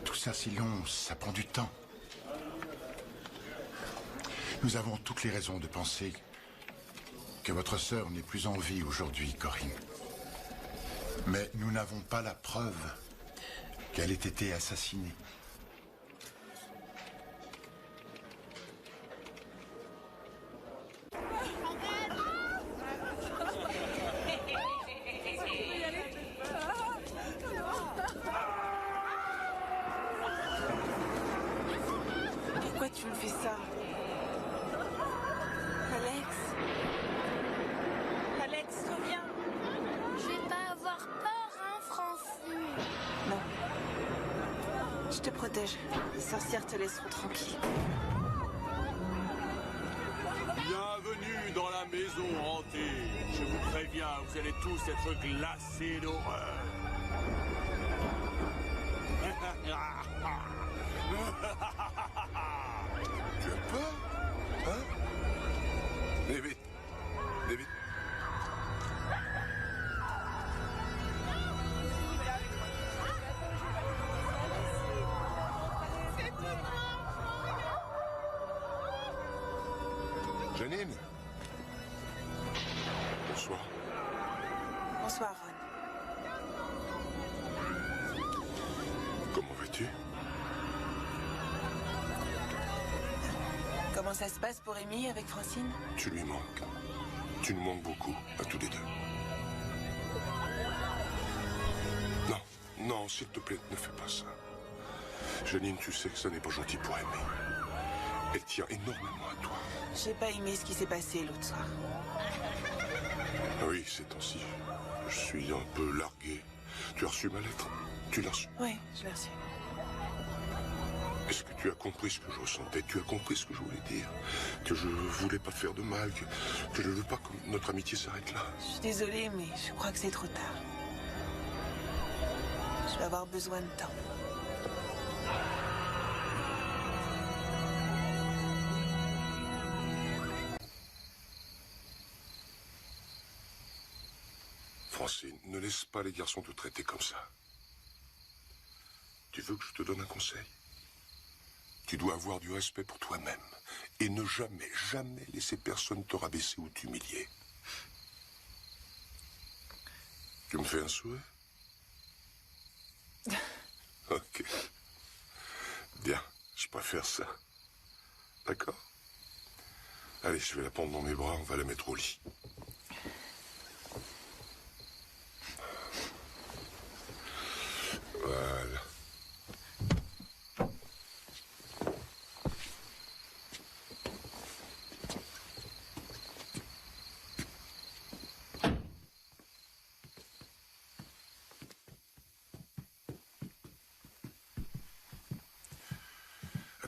Tout ça, c'est long, ça prend du temps. Nous avons toutes les raisons de penser que votre sœur n'est plus en vie aujourd'hui, Corinne. Mais nous n'avons pas la preuve qu'elle ait été assassinée. Pourquoi tu me fais ça? Alex, reviens. Je vais pas avoir peur, hein, Francine? Non. Je te protège. Les sorcières te laisseront tranquille. Bienvenue dans la maison hantée. Je vous préviens, vous allez tous être glacés d'horreur. Tu as peur? Hein? David. David. Janine. Bonsoir. Bonsoir, Ron. Comment vas-tu? Comment ça se passe pour Amy avec Francine? Tu lui manques. Tu nous manques beaucoup, à tous les deux. Non, non, s'il te plaît, ne fais pas ça. Janine, tu sais que ça n'est pas gentil pour Amy. Elle tient énormément à toi. J'ai pas aimé ce qui s'est passé l'autre soir. Oui, ces temps-ci, je suis un peu largué. Tu as reçu ma lettre? Tu l'as reçue? Oui, je l'ai reçue. Est-ce que tu as compris ce que je ressentais? Tu as compris ce que je voulais dire? Que je voulais pas te faire de mal, que je ne veux pas que notre amitié s'arrête là. Je suis désolée, mais je crois que c'est trop tard. Je vais avoir besoin de temps. Francine, ne laisse pas les garçons te traiter comme ça. Tu veux que je te donne un conseil? Tu dois avoir du respect pour toi-même et ne jamais, jamais laisser personne te rabaisser ou t'humilier. Tu me fais un souhait? Ok. Bien, je préfère ça. D'accord? Allez, je vais la prendre dans mes bras, on va la mettre au lit.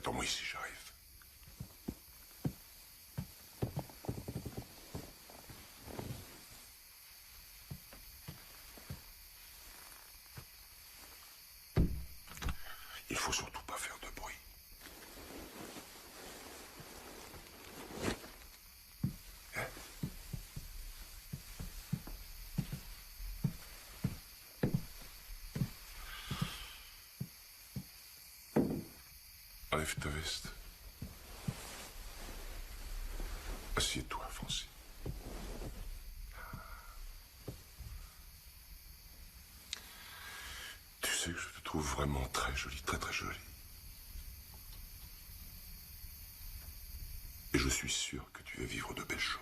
Attends-moi ici, j'arrive. Il faut surtout pas faire de bruit. Hein? Enlève ta veste. Assieds-toi, Francine. Tu sais que je te trouve vraiment très jolie, très très jolie. Et je suis sûr que tu vas vivre de belles choses.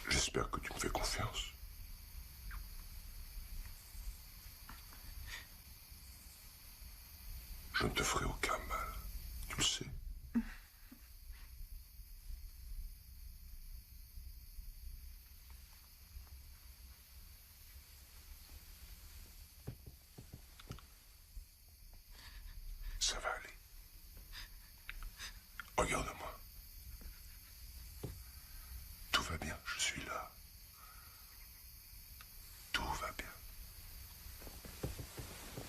J'espère que tu me fais confiance. Je ne te ferai aucun mal, tu le sais. Ça va aller. Regarde-moi. Tout va bien, je suis là. Tout va bien.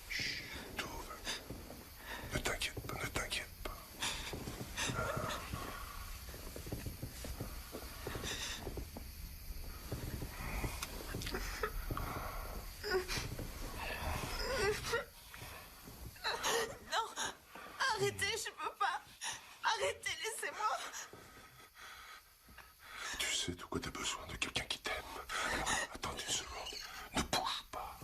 Chut, tout va bien. Ne t'inquiète pas, ne t'inquiète pas. Non, arrêtez, je peux pas. Arrêtez, laissez-moi. Tu sais de quoi t'as besoin, de quelqu'un qui t'aime. Alors, attends une seconde. Ne bouge pas.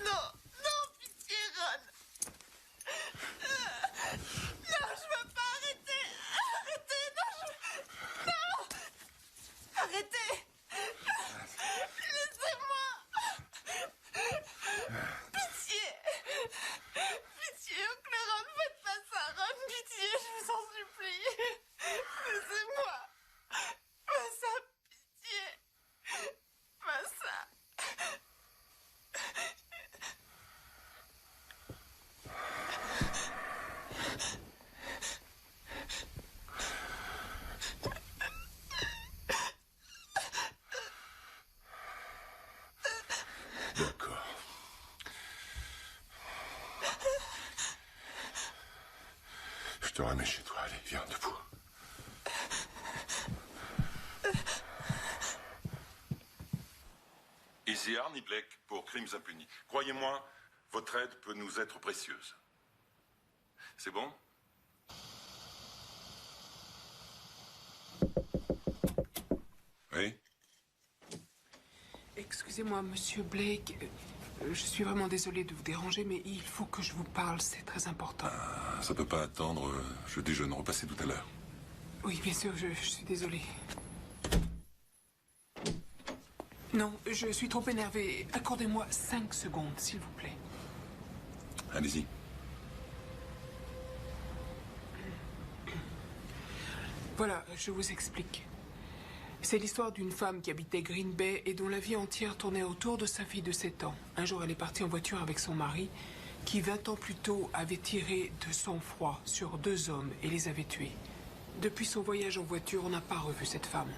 Non, non, pitié, Ron. Non, je veux pas arrêter. Arrêtez, non. Arrêtez. Laissez-moi. Pitié. Pitié, oncle Ron, faites pas ça, Ron. Pitié, je vous en supplie. Laissez-moi. Pas ça, pitié. Pas ça. D'accord. Je te ramène chez toi. Allez, viens, debout. Ici Arnie Blake pour Crimes Impunis. Croyez-moi, votre aide peut nous être précieuse. C'est bon? Oui? Excusez-moi, monsieur Blake. Je suis vraiment désolée de vous déranger, mais il faut que je vous parle, c'est très important. Ça peut pas attendre. Je déjeune. Repassez tout à l'heure. Oui, bien sûr, je suis désolée. Non, je suis trop énervée. Accordez-moi 5 secondes, s'il vous plaît. Allez-y. Voilà, je vous explique. C'est l'histoire d'une femme qui habitait Green Bay et dont la vie entière tournait autour de sa fille de 7 ans. Un jour, elle est partie en voiture avec son mari, qui 20 ans plus tôt avait tiré de sang-froid sur 2 hommes et les avait tués. Depuis son voyage en voiture, on n'a pas revu cette femme.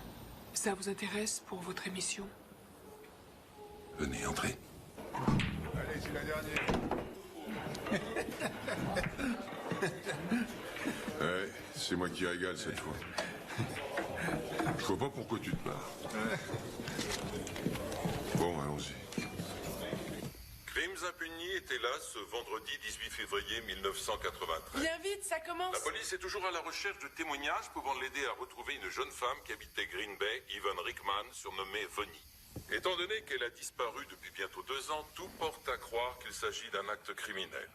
Ça vous intéresse pour votre émission? Venez, entrez. Allez, c'est la dernière. Ouais, c'est moi qui régale cette fois. Je vois pas pourquoi tu te marres. Bon, allons-y. Crimes Impunis était là ce vendredi 18 février 1993. Bien vite, ça commence. La police est toujours à la recherche de témoignages pouvant l'aider à retrouver une jeune femme qui habitait Green Bay, Yvonne Rickman, surnommée Vonnie. Étant donné qu'elle a disparu depuis bientôt 2 ans, tout porte à croire qu'il s'agit d'un acte criminel.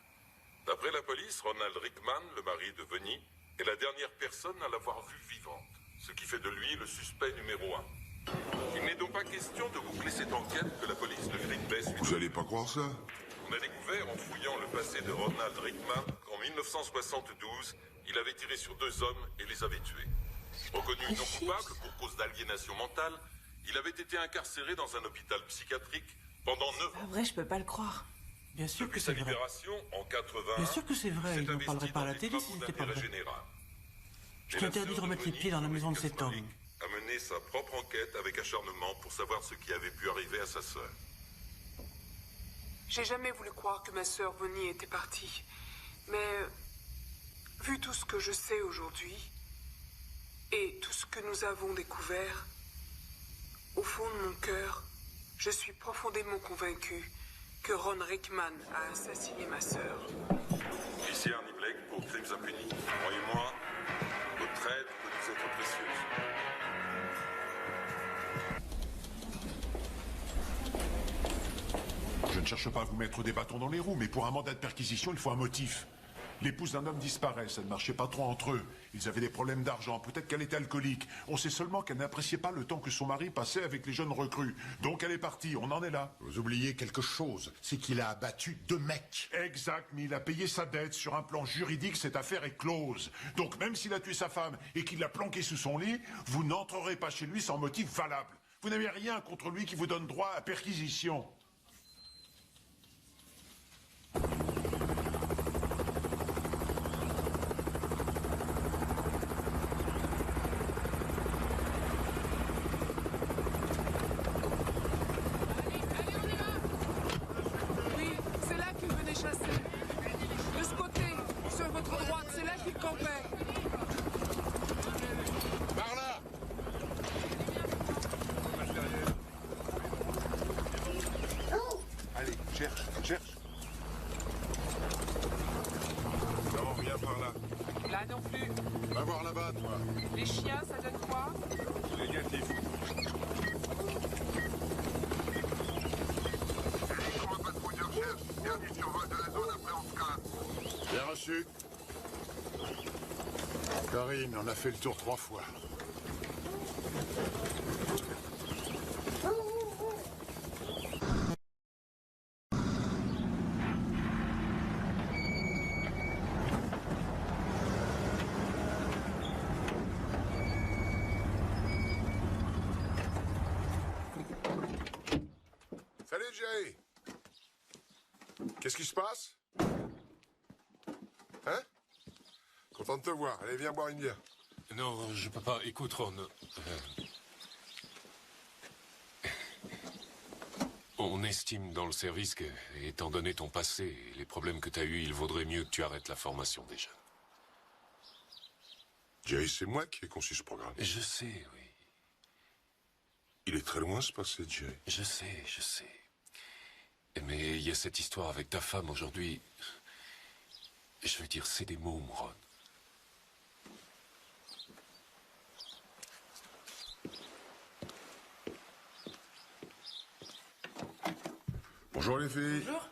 D'après la police, Ronald Rickman, le mari de Vonnie, est la dernière personne à l'avoir vue vivante, ce qui fait de lui le suspect numéro 1. Il n'est donc pas question de boucler cette enquête que la police de Green Bay suit. Vous allez pas croire ça? On a découvert en fouillant le passé de Ronald Rickman qu'en 1972, il avait tiré sur 2 hommes et les avait tués. Reconnu non coupable pour cause d'aliénation mentale, il avait été incarcéré dans un hôpital psychiatrique pendant 9 ans. Pas vrai, je peux pas le croire. Bien sûr Depuis que sa c'est vrai. libération, en 81, Bien sûr que c'est vrai, s'est il n'en investi parlerait pas à dans la des télé si travaux c'était pas d'intérêt vrai. général. Je Et la t'interdis de sœur remettre les Bonnie, pieds dans la maison de Véronique cet homme. Kasmalik, a mené sa propre enquête avec acharnement pour savoir ce qui avait pu arriver à sa sœur. J'ai jamais voulu croire que ma sœur Bonnie était partie. Mais vu tout ce que je sais aujourd'hui et tout ce que nous avons découvert, au fond de mon cœur, je suis profondément convaincu que Ron Rickman a assassiné ma sœur. Ici Arnie Blake pour Crimes impunis. Croyez-moi, votre aide peut nous être précieuse. Je ne cherche pas à vous mettre des bâtons dans les roues, mais pour un mandat de perquisition, il faut un motif. L'épouse d'un homme disparaît, ça ne marchait pas trop entre eux. Ils avaient des problèmes d'argent, peut-être qu'elle était alcoolique. On sait seulement qu'elle n'appréciait pas le temps que son mari passait avec les jeunes recrues. Donc elle est partie, on en est là. Vous oubliez quelque chose, c'est qu'il a abattu 2 mecs. Exact, mais il a payé sa dette. Sur un plan juridique, cette affaire est close. Donc même s'il a tué sa femme et qu'il l'a planquée sous son lit, vous n'entrerez pas chez lui sans motif valable. Vous n'avez rien contre lui qui vous donne droit à perquisition. Oui, c'est là qu'il venait chasser. De ce côté, sur votre droite, c'est là qu'il campait. Par là! Allez, cherche. Non, rien par là. Là non plus. Va voir là-bas, toi. Les chiens, ça donne quoi? Négatif. Bien reçu. Karine, on a fait le tour 3 fois. Salut, Jerry. Qu'est-ce qui se passe? Hein? Content de te voir. Allez, viens boire une bière. Non, je peux pas. Écoute, Ron. On estime dans le service que, étant donné ton passé et les problèmes que tu as eus, il vaudrait mieux que tu arrêtes la formation des jeunes. Jerry, c'est moi qui ai conçu ce programme. Je sais, oui. Il est très loin, ce passé, Jerry. Je sais. Mais il y a cette histoire avec ta femme aujourd'hui. Je veux dire, c'est des mots, Ron. Bonjour, les filles. Bonjour.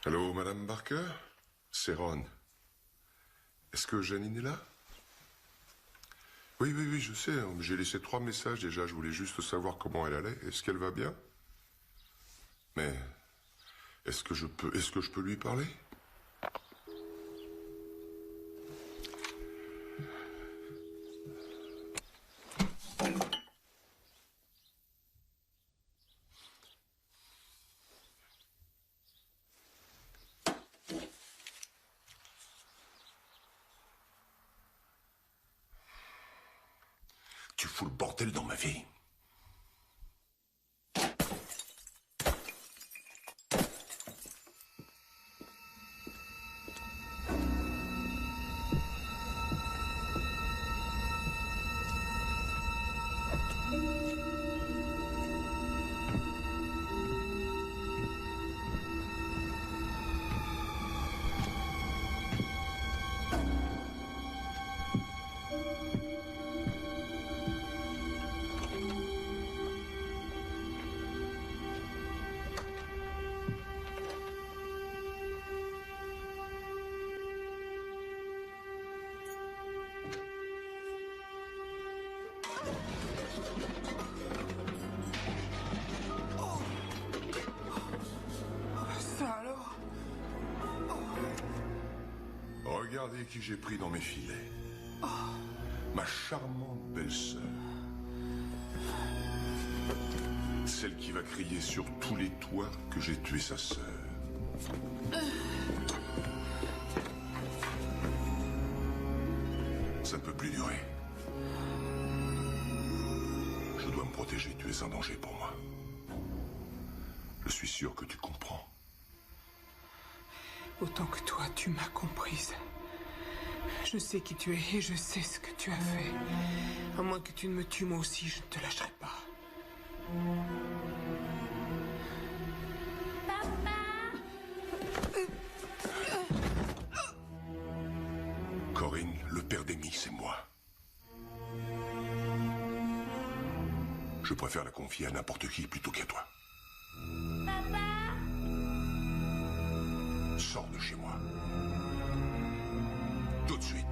Allô, Madame Barker? C'est Ron. Est-ce que Janine est là? Oui, je sais. J'ai laissé 3 messages déjà. Je voulais juste savoir comment elle allait. Est-ce qu'elle va bien? Mais est-ce que je peux lui parler? Tu fous le bordel dans ma vie. Regardez qui j'ai pris dans mes filets. Ma charmante belle-sœur. Celle qui va crier sur tous les toits que j'ai tué sa sœur. Ça ne peut plus durer. Je dois me protéger, tu es un danger pour moi. Je suis sûr que tu comprends. Autant que toi, tu m'as comprise. Je sais qui tu es et je sais ce que tu as fait. À moins que tu ne me tues moi aussi, je ne te lâcherai pas. Corinne, le père d'Amy, c'est moi. Je préfère la confier à n'importe qui plutôt qu'à toi. Sors de chez moi. Tout de suite.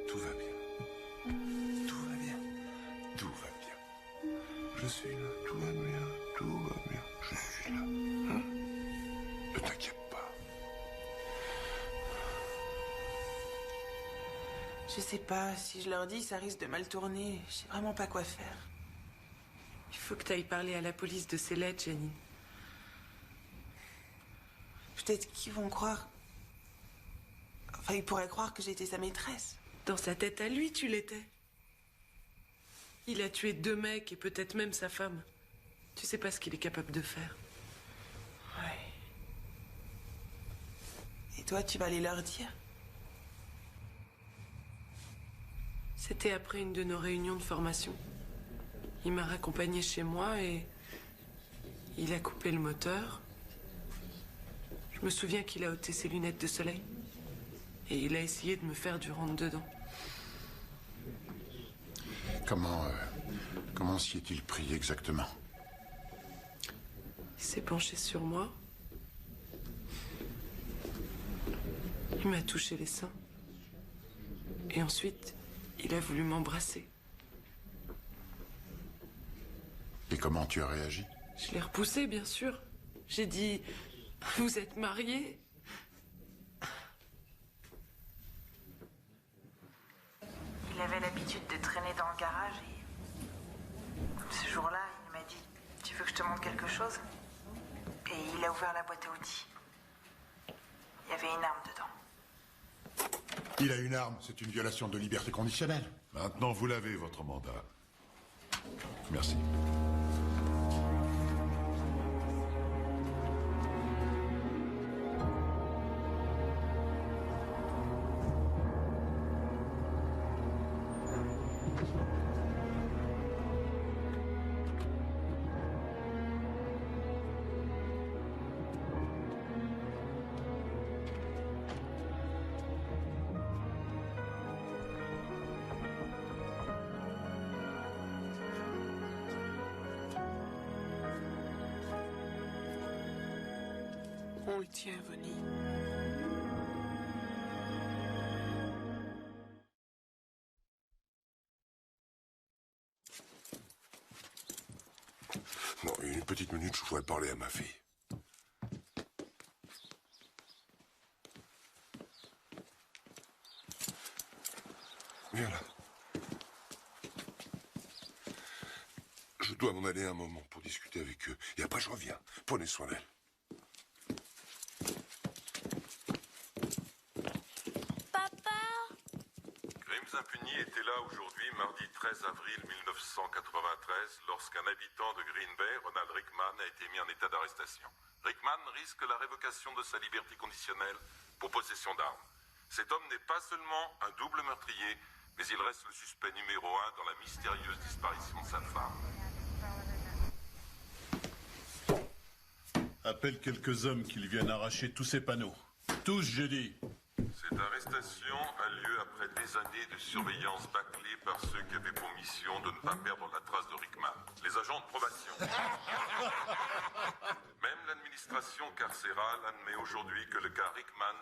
Tout va bien. Tout va bien. Tout va bien. Je suis là. Tout va bien. Tout va bien. Je suis là. Hein? Ne t'inquiète pas. Je sais pas, si je leur dis, ça risque de mal tourner. Je sais vraiment pas quoi faire. Il faut que tu ailles parler à la police de ces lettres, Janine. Peut-être qu'ils vont croire... Enfin, ils pourraient croire que j'étais sa maîtresse. Dans sa tête à lui, tu l'étais. Il a tué 2 mecs et peut-être même sa femme. Tu sais pas ce qu'il est capable de faire. Ouais. Et toi, tu vas aller leur dire? C'était après une de nos réunions de formation. Il m'a raccompagné chez moi et... il a coupé le moteur. Je me souviens qu'il a ôté ses lunettes de soleil. Et il a essayé de me faire du rentre-dedans. Comment s'y est-il pris exactement? Il s'est penché sur moi. Il m'a touché les seins. Et ensuite, il a voulu m'embrasser. Et comment tu as réagi? Je l'ai repoussé, bien sûr. J'ai dit, vous êtes mariés? Il avait l'habitude de traîner dans le garage et... Ce jour-là, il m'a dit, tu veux que je te montre quelque chose? Et il a ouvert la boîte à outils. Il y avait une arme dedans. Il a une arme, c'est une violation de liberté conditionnelle. Maintenant, vous l'avez, votre mandat. Merci. On le tient, Vonnie. Non, une petite minute, je voudrais parler à ma fille. Viens là. Je dois m'en aller un moment pour discuter avec eux. Et après, je reviens. Prenez soin d'elle. Crimes impunis était là aujourd'hui, mardi 13 avril 1993, lorsqu'un habitant de Green Bay, Ronald Rickman, a été mis en état d'arrestation. Rickman risque la révocation de sa liberté conditionnelle pour possession d'armes. Cet homme n'est pas seulement un double meurtrier, mais il reste le suspect numéro 1 dans la mystérieuse disparition de sa femme. Appelle quelques hommes qu'ils viennent arracher tous ces panneaux. Tous, je dis. Cette arrestation a lieu après des années de surveillance bâclée par ceux qui avaient pour mission de ne pas perdre la trace de Rickman. Les agents de probation. Même l'administration carcérale admet aujourd'hui que le cas Rickman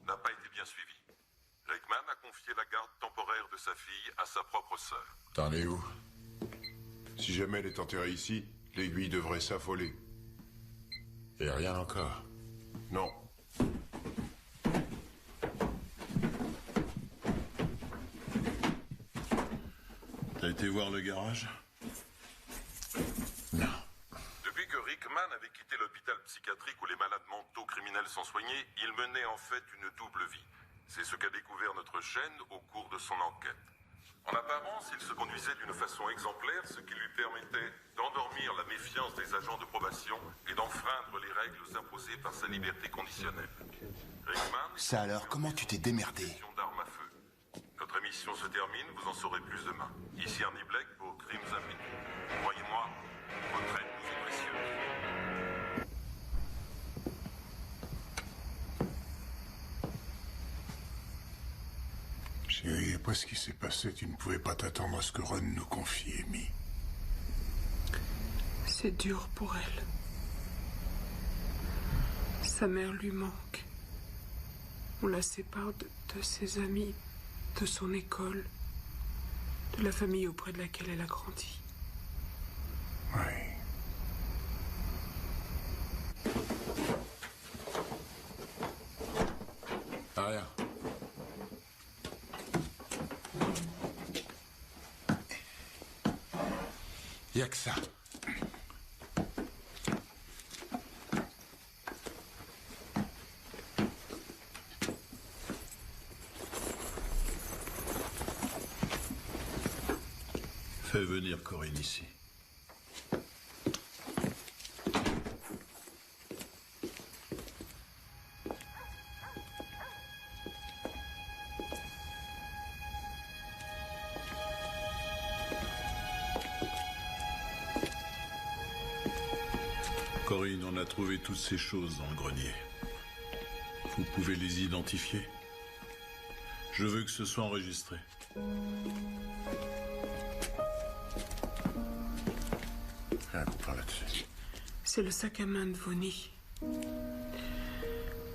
n'a pas été bien suivi. Rickman a confié la garde temporaire de sa fille à sa propre sœur. T'en es où? Si jamais elle est enterrée ici, l'aiguille devrait s'affoler. Et rien encore? Non. T'as été voir le garage? Non. Depuis que Rickman avait quitté l'hôpital psychiatrique où les malades mentaux criminels sont soignés, il menait en fait une double vie. C'est ce qu'a découvert notre chaîne au cours de son enquête. En apparence, il se conduisait d'une façon exemplaire, ce qui lui permettait d'endormir la méfiance des agents de probation et d'enfreindre les règles imposées par sa liberté conditionnelle. Rickman... Ça alors, comment tu t'es démerdé? ...d'armes à feu. Notre émission se termine, vous en saurez plus demain. Ici Ernie Black pour Crimes Infinis. Croyez-moi, votre aide nous est précieuse. Chérie, après ce qui s'est passé, tu ne pouvais pas t'attendre à ce que Ron nous confie Amy. C'est dur pour elle. Sa mère lui manque. On la sépare de ses amis, de son école, de la famille auprès de laquelle elle a grandi. Oui. Rien. Y a que ça. Fais venir Corinne ici. Corinne, on a trouvé toutes ces choses dans le grenier. Vous pouvez les identifier? Je veux que ce soit enregistré. Rien à comprendre là-dessus. C'est le sac à main de Vonnie.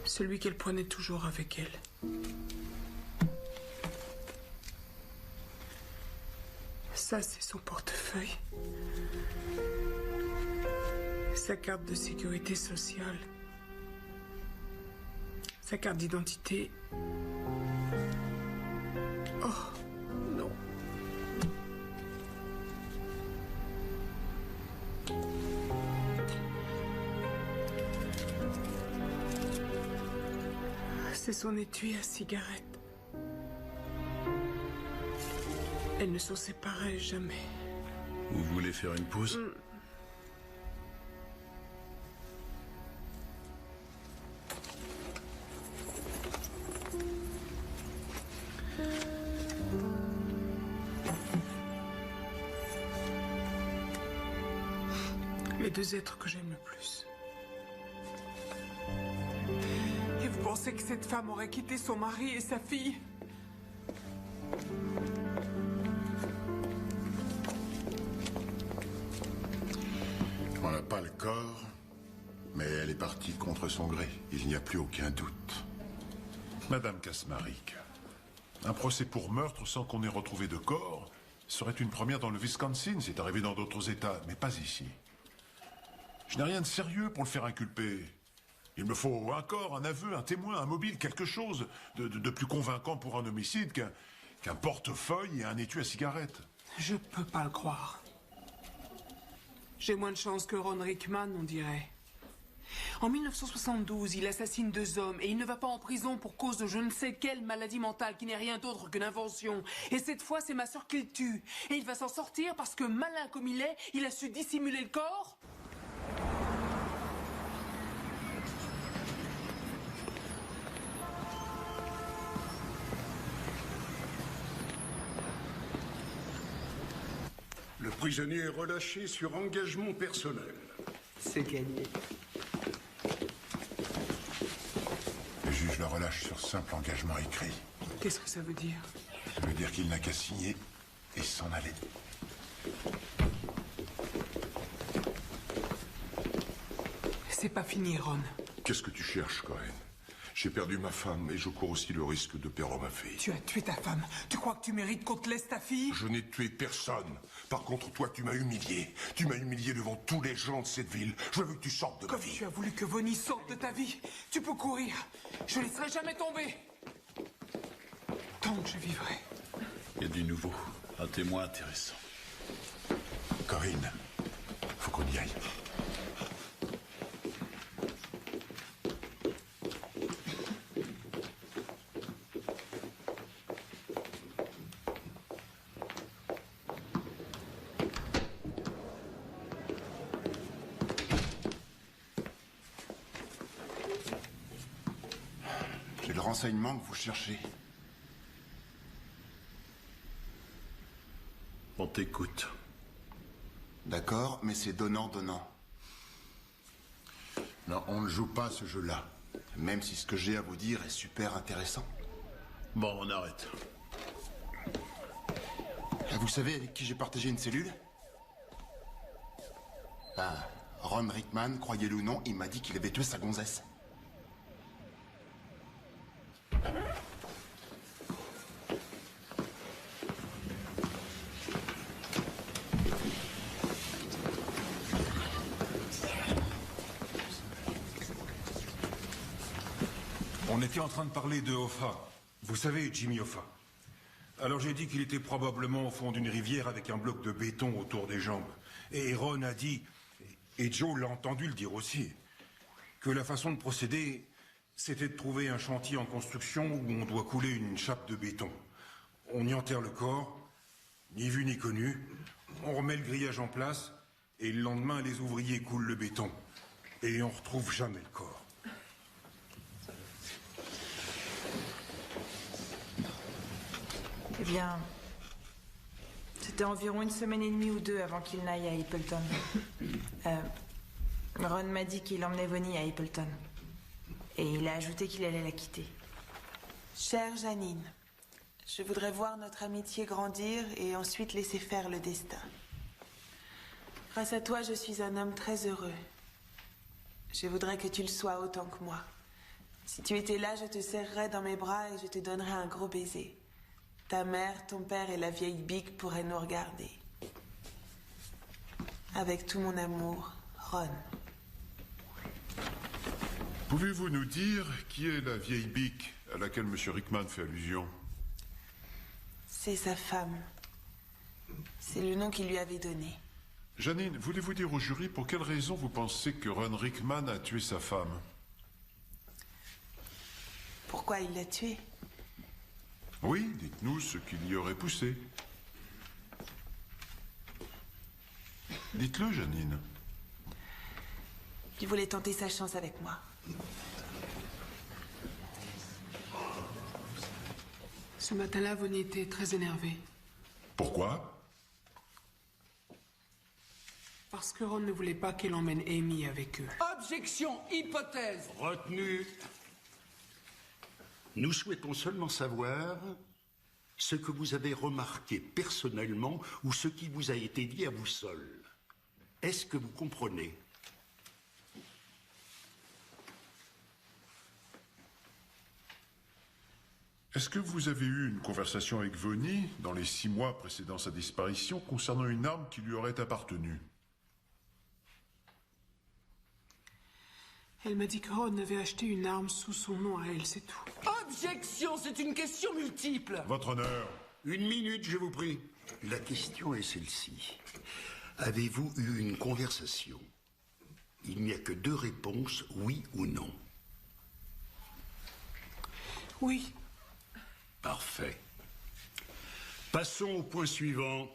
Celui qu'elle prenait toujours avec elle. Ça, c'est son portefeuille. Sa carte de sécurité sociale. Sa carte d'identité. Oh, non. C'est son étui à cigarette. Elles ne sont séparées jamais. Vous voulez faire une pause? Les deux êtres que j'aime le plus. Et vous pensez que cette femme aurait quitté son mari et sa fille? On n'a pas le corps, mais elle est partie contre son gré. Il n'y a plus aucun doute. Madame Kasmarik, un procès pour meurtre sans qu'on ait retrouvé de corps serait une première dans le Wisconsin. C'est arrivé dans d'autres États, mais pas ici. Je n'ai rien de sérieux pour le faire inculper. Il me faut un corps, un aveu, un témoin, un mobile, quelque chose de plus convaincant pour un homicide qu'un portefeuille et un étui à cigarette. Je peux pas le croire. J'ai moins de chance que Ron Rickman, on dirait. En 1972, il assassine 2 hommes et il ne va pas en prison pour cause de je ne sais quelle maladie mentale qui n'est rien d'autre qu'une invention. Et cette fois, c'est ma sœur qu'il tue. Et il va s'en sortir parce que, malin comme il est, il a su dissimuler le corps. Le prisonnier est relâché sur engagement personnel. C'est gagné. Le juge le relâche sur simple engagement écrit. Qu'est-ce que ça veut dire? Ça veut dire qu'il n'a qu'à signer et s'en aller. C'est pas fini, Ron. Qu'est-ce que tu cherches, Corinne? J'ai perdu ma femme et je cours aussi le risque de perdre ma fille. Tu as tué ta femme. Tu crois que tu mérites qu'on te laisse ta fille? Je n'ai tué personne. Par contre, toi, tu m'as humilié. Tu m'as humilié devant tous les gens de cette ville. Je veux que tu sortes de ma vie. Tu as voulu que Vonnie sorte de ta vie. Tu peux courir. Je ne laisserai jamais tomber. Tant que je vivrai. Il y a du nouveau. Un témoin intéressant. Corinne, faut qu'on y aille. J'ai le renseignement que vous cherchez. On t'écoute. D'accord, mais c'est donnant-donnant. Non, on ne joue pas à ce jeu-là. Même si ce que j'ai à vous dire est super intéressant. Bon, on arrête. Vous savez avec qui j'ai partagé une cellule? Ah, Ron Rickman, croyez-le ou non, il m'a dit qu'il avait tué sa gonzesse. On était en train de parler de Hoffa. Vous savez, Jimmy Hoffa. Alors j'ai dit qu'il était probablement au fond d'une rivière avec un bloc de béton autour des jambes. Et Ron a dit, et Joe l'a entendu le dire aussi, que la façon de procéder, c'était de trouver un chantier en construction où on doit couler une chape de béton. On y enterre le corps, ni vu ni connu, on remet le grillage en place, et le lendemain, les ouvriers coulent le béton. Et on retrouve jamais le corps. Eh bien, c'était environ 1 semaine et demie ou 2 avant qu'il n'aille à Appleton. Ron m'a dit qu'il emmenait Vonnie à Appleton. Et il a ajouté qu'il allait la quitter. Chère Janine, je voudrais voir notre amitié grandir et ensuite laisser faire le destin. Grâce à toi, je suis un homme très heureux. Je voudrais que tu le sois autant que moi. Si tu étais là, je te serrerais dans mes bras et je te donnerais un gros baiser. Ta mère, ton père et la vieille Big pourraient nous regarder. Avec tout mon amour, Ron. Pouvez-vous nous dire qui est la vieille Bic à laquelle M. Rickman fait allusion? C'est sa femme. C'est le nom qu'il lui avait donné. Janine, voulez-vous dire au jury pour quelle raison vous pensez que Ron Rickman a tué sa femme? Pourquoi il l'a tuée? Oui, dites-nous ce qui l'y aurait poussé. Dites-le, Janine. Il voulait tenter sa chance avec moi. Ce matin-là, Vonnie était très énervée. Pourquoi? Parce que Ron ne voulait pas qu'elle emmène Amy avec eux. Objection, hypothèse. Retenu. Nous souhaitons seulement savoir ce que vous avez remarqué personnellement ou ce qui vous a été dit à vous seul. Est-ce que vous comprenez? Est-ce que vous avez eu une conversation avec Vonnie dans les 6 mois précédant sa disparition concernant une arme qui lui aurait appartenu? Elle m'a dit que Ron avait acheté une arme sous son nom à elle, c'est tout. Objection, c'est une question multiple. Votre honneur. 1 minute, je vous prie. La question est celle-ci. Avez-vous eu une conversation? Il n'y a que 2 réponses, oui ou non. Oui. Parfait. Passons au point suivant.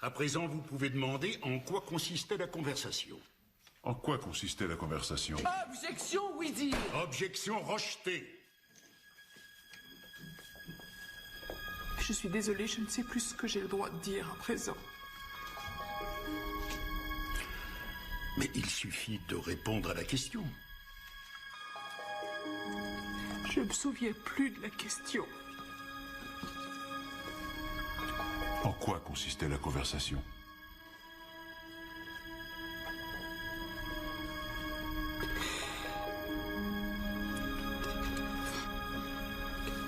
À présent, vous pouvez demander en quoi consistait la conversation. En quoi consistait la conversation? Objection, oui dire. Objection rejetée. Je suis désolée, je ne sais plus ce que j'ai le droit de dire à présent. Mais il suffit de répondre à la question. Je ne me souviens plus de la question. En quoi consistait la conversation?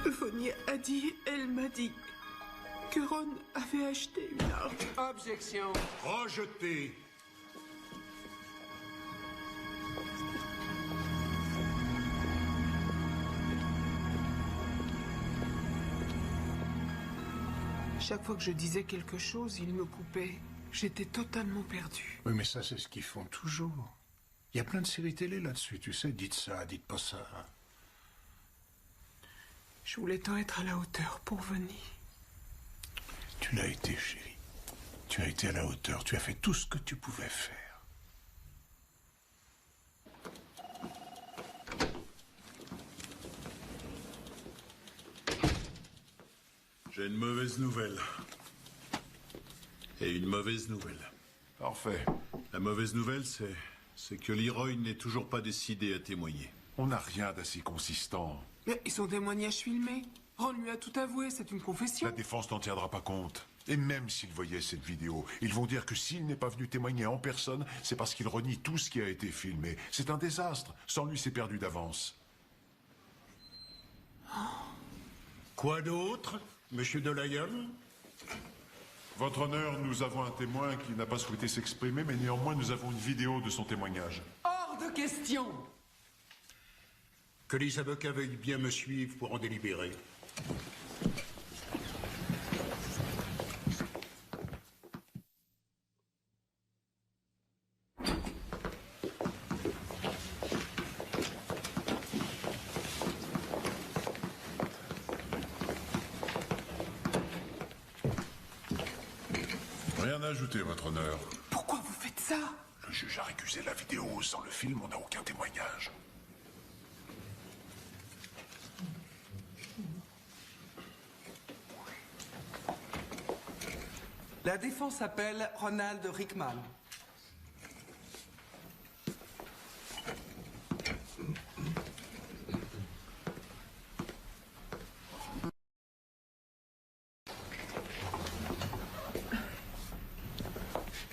Vonnie a dit, elle m'a dit que Ron avait acheté une arme. Objection. Rejeté. Chaque fois que je disais quelque chose, il me coupait. J'étais totalement perdu. Oui, mais ça, c'est ce qu'ils font toujours. Il y a plein de séries télé là-dessus, tu sais. Dites ça, dites pas ça. Je voulais tant être à la hauteur pour Vonnie. Tu l'as été, chérie. Tu as été à la hauteur. Tu as fait tout ce que tu pouvais faire. J'ai une mauvaise nouvelle. Et une mauvaise nouvelle. Parfait. La mauvaise nouvelle, c'est que Leroy n'est toujours pas décidé à témoigner. On n'a rien d'assez consistant. Mais son témoignage filmé. Ron lui a tout avoué, c'est une confession. La défense n'en tiendra pas compte. Et même s'ils voyaient cette vidéo, ils vont dire que s'il n'est pas venu témoigner en personne, c'est parce qu'il renie tout ce qui a été filmé. C'est un désastre. Sans lui, c'est perdu d'avance. Quoi d'autre, monsieur Delayon? Votre honneur, nous avons un témoin qui n'a pas souhaité s'exprimer, mais néanmoins, nous avons une vidéo de son témoignage. Hors de question. Que les avocats veuillent bien me suivre pour en délibérer. Rien à ajouter, votre honneur. Pourquoi vous faites ça? Le juge a récusé la vidéo. Sans le film, on n'a aucun témoignage. La défense appelle Ronald Rickman.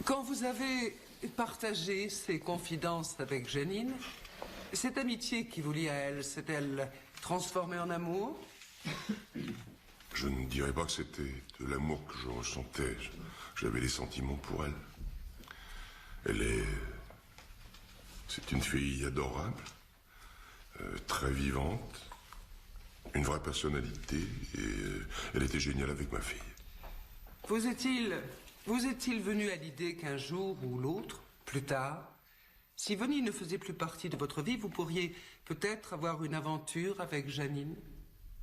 Quand vous avez partagé ces confidences avec Janine, cette amitié qui vous lie à elle, s'est-elle transformée en amour? Je ne dirais pas que c'était de l'amour que je ressentais. J'avais des sentiments pour elle. C'est une fille adorable, très vivante, une vraie personnalité, et elle était géniale avec ma fille. Vous est-il venu à l'idée qu'un jour ou l'autre, plus tard, si Vonnie ne faisait plus partie de votre vie, vous pourriez peut-être avoir une aventure avec Janine?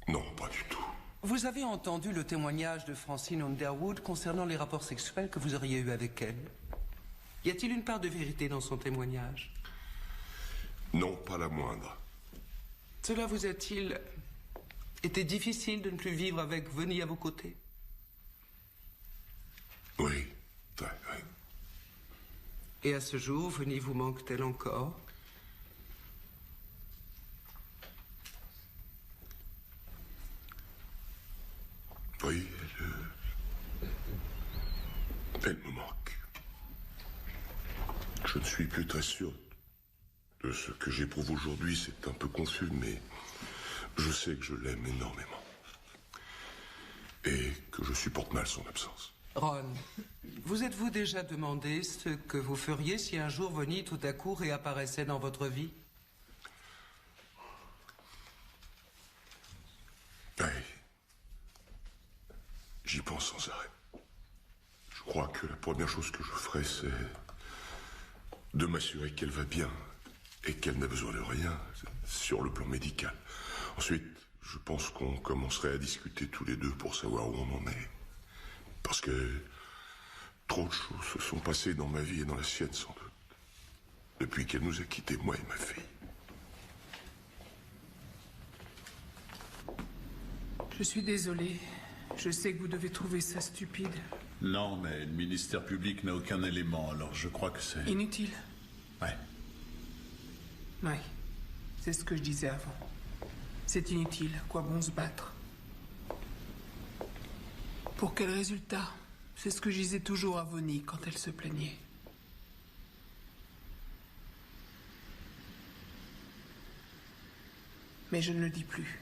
Non, pas du tout. Vous avez entendu le témoignage de Francine Underwood concernant les rapports sexuels que vous auriez eus avec elle? Y a-t-il une part de vérité dans son témoignage? Non, pas la moindre. Cela vous a-t-il été difficile de ne plus vivre avec Vonnie à vos côtés? Oui, très, oui. Et à ce jour, Vonnie vous manque-t-elle encore? Oui, elle me manque. Je ne suis plus très sûr de ce que j'éprouve aujourd'hui. C'est un peu confus, mais je sais que je l'aime énormément. Et que je supporte mal son absence. Ron, vous êtes-vous déjà demandé ce que vous feriez si un jour Vonnie tout à coup réapparaissait dans votre vie? Oui. J'y pense sans arrêt. Je crois que la première chose que je ferai, c'est de m'assurer qu'elle va bien et qu'elle n'a besoin de rien sur le plan médical. Ensuite, je pense qu'on commencerait à discuter tous les deux pour savoir où on en est. Parce que trop de choses se sont passées dans ma vie et dans la sienne, sans doute. Depuis qu'elle nous a quittés, moi et ma fille. Je suis désolée. Je sais que vous devez trouver ça stupide. Non, mais le ministère public n'a aucun élément, alors je crois que c'est... Inutile. Ouais. Oui. C'est ce que je disais avant. C'est inutile. À quoi bon se battre? Pour quel résultat? C'est ce que je disais toujours à Vonnie quand elle se plaignait. Mais je ne le dis plus.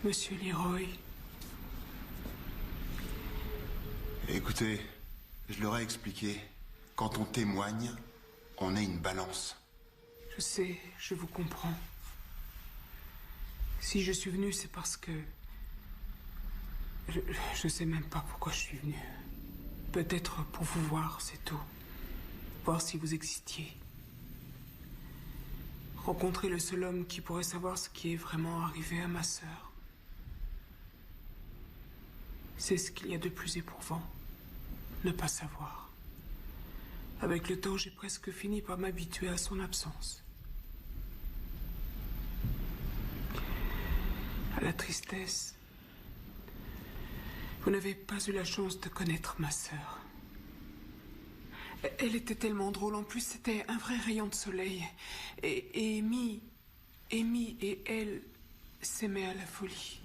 Monsieur Leroy. Écoutez, je leur ai expliqué. Quand on témoigne, on est une balance. Je sais, je vous comprends. Si je suis venu, c'est parce que... Je sais même pas pourquoi je suis venu. Peut-être pour vous voir, c'est tout. Voir si vous existiez. Rencontrer le seul homme qui pourrait savoir ce qui est vraiment arrivé à ma sœur. C'est ce qu'il y a de plus éprouvant. Ne pas savoir. Avec le temps, j'ai presque fini par m'habituer à son absence. À la tristesse. Vous n'avez pas eu la chance de connaître ma sœur. Elle était tellement drôle. En plus, c'était un vrai rayon de soleil. Et Amy et elle s'aimaient à la folie.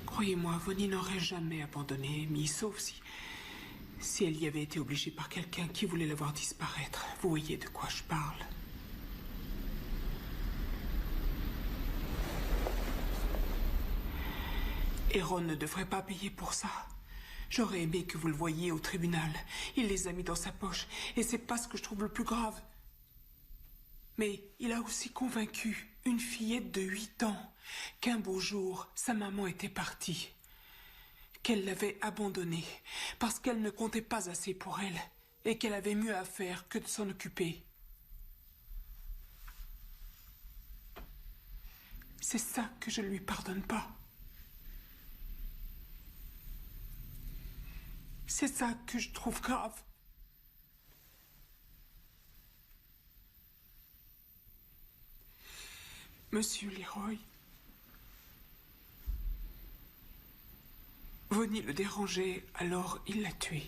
Croyez-moi, Vonnie n'aurait jamais abandonné Amy, sauf si elle y avait été obligée par quelqu'un qui voulait la voir disparaître. Vous voyez de quoi je parle. Et Ron ne devrait pas payer pour ça. J'aurais aimé que vous le voyiez au tribunal. Il les a mis dans sa poche, et c'est pas ce que je trouve le plus grave. Mais il a aussi convaincu une fillette de 8 ans qu'un beau jour, sa maman était partie. Qu'elle l'avait abandonnée parce qu'elle ne comptait pas assez pour elle et qu'elle avait mieux à faire que de s'en occuper. C'est ça que je ne lui pardonne pas. C'est ça que je trouve grave. Monsieur Leroy, Vonnie le dérangeait, alors il l'a tué.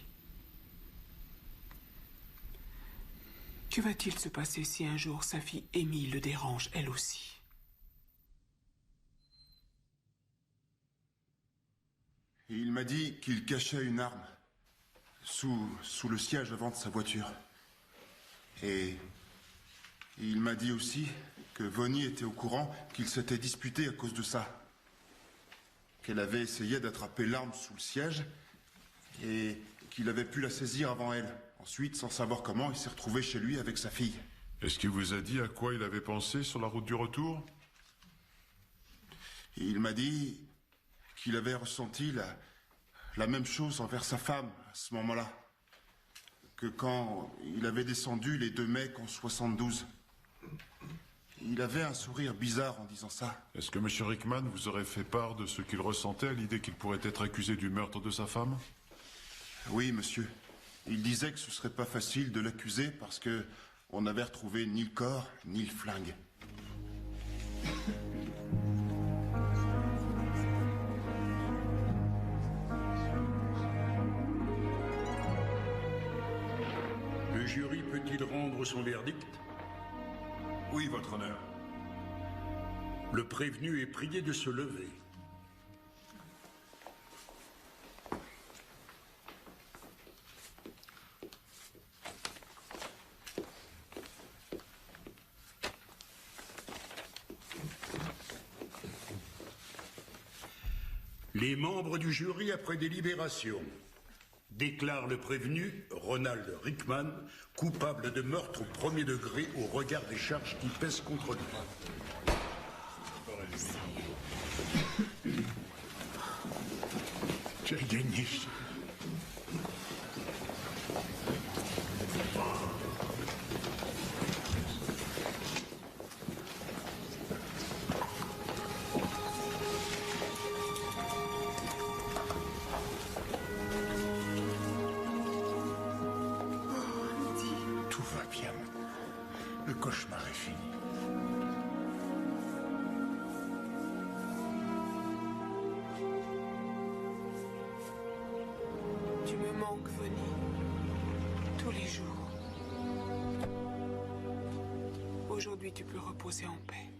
Que va-t-il se passer si un jour sa fille Amy le dérange, elle aussi? Il m'a dit qu'il cachait une arme sous le siège avant de sa voiture. Et il m'a dit aussi que Vonnie était au courant qu'il s'était disputé à cause de ça. Qu'elle avait essayé d'attraper l'arme sous le siège et qu'il avait pu la saisir avant elle. Ensuite, sans savoir comment, il s'est retrouvé chez lui avec sa fille. Est-ce qu'il vous a dit à quoi il avait pensé sur la route du retour? Il m'a dit qu'il avait ressenti la même chose envers sa femme à ce moment-là. Que quand il avait descendu les 2 mecs en 72. Il avait un sourire bizarre en disant ça. Est-ce que M. Rickman vous aurait fait part de ce qu'il ressentait à l'idée qu'il pourrait être accusé du meurtre de sa femme? Oui, monsieur. Il disait que ce serait pas facile de l'accuser parce que on n'avait retrouvé ni le corps, ni le flingue. Le jury peut-il rendre son verdict? Oui, votre honneur. Le prévenu est prié de se lever. Les membres du jury, après délibération, déclarent le prévenu, Ronald Rickman, coupable de meurtre au 1er degré au regard des charges qui pèsent contre lui. J'ai gagné. Tout va bien. Le cauchemar est fini. Tu me manques, Vonnie. Tous les jours. Aujourd'hui, tu peux reposer en paix.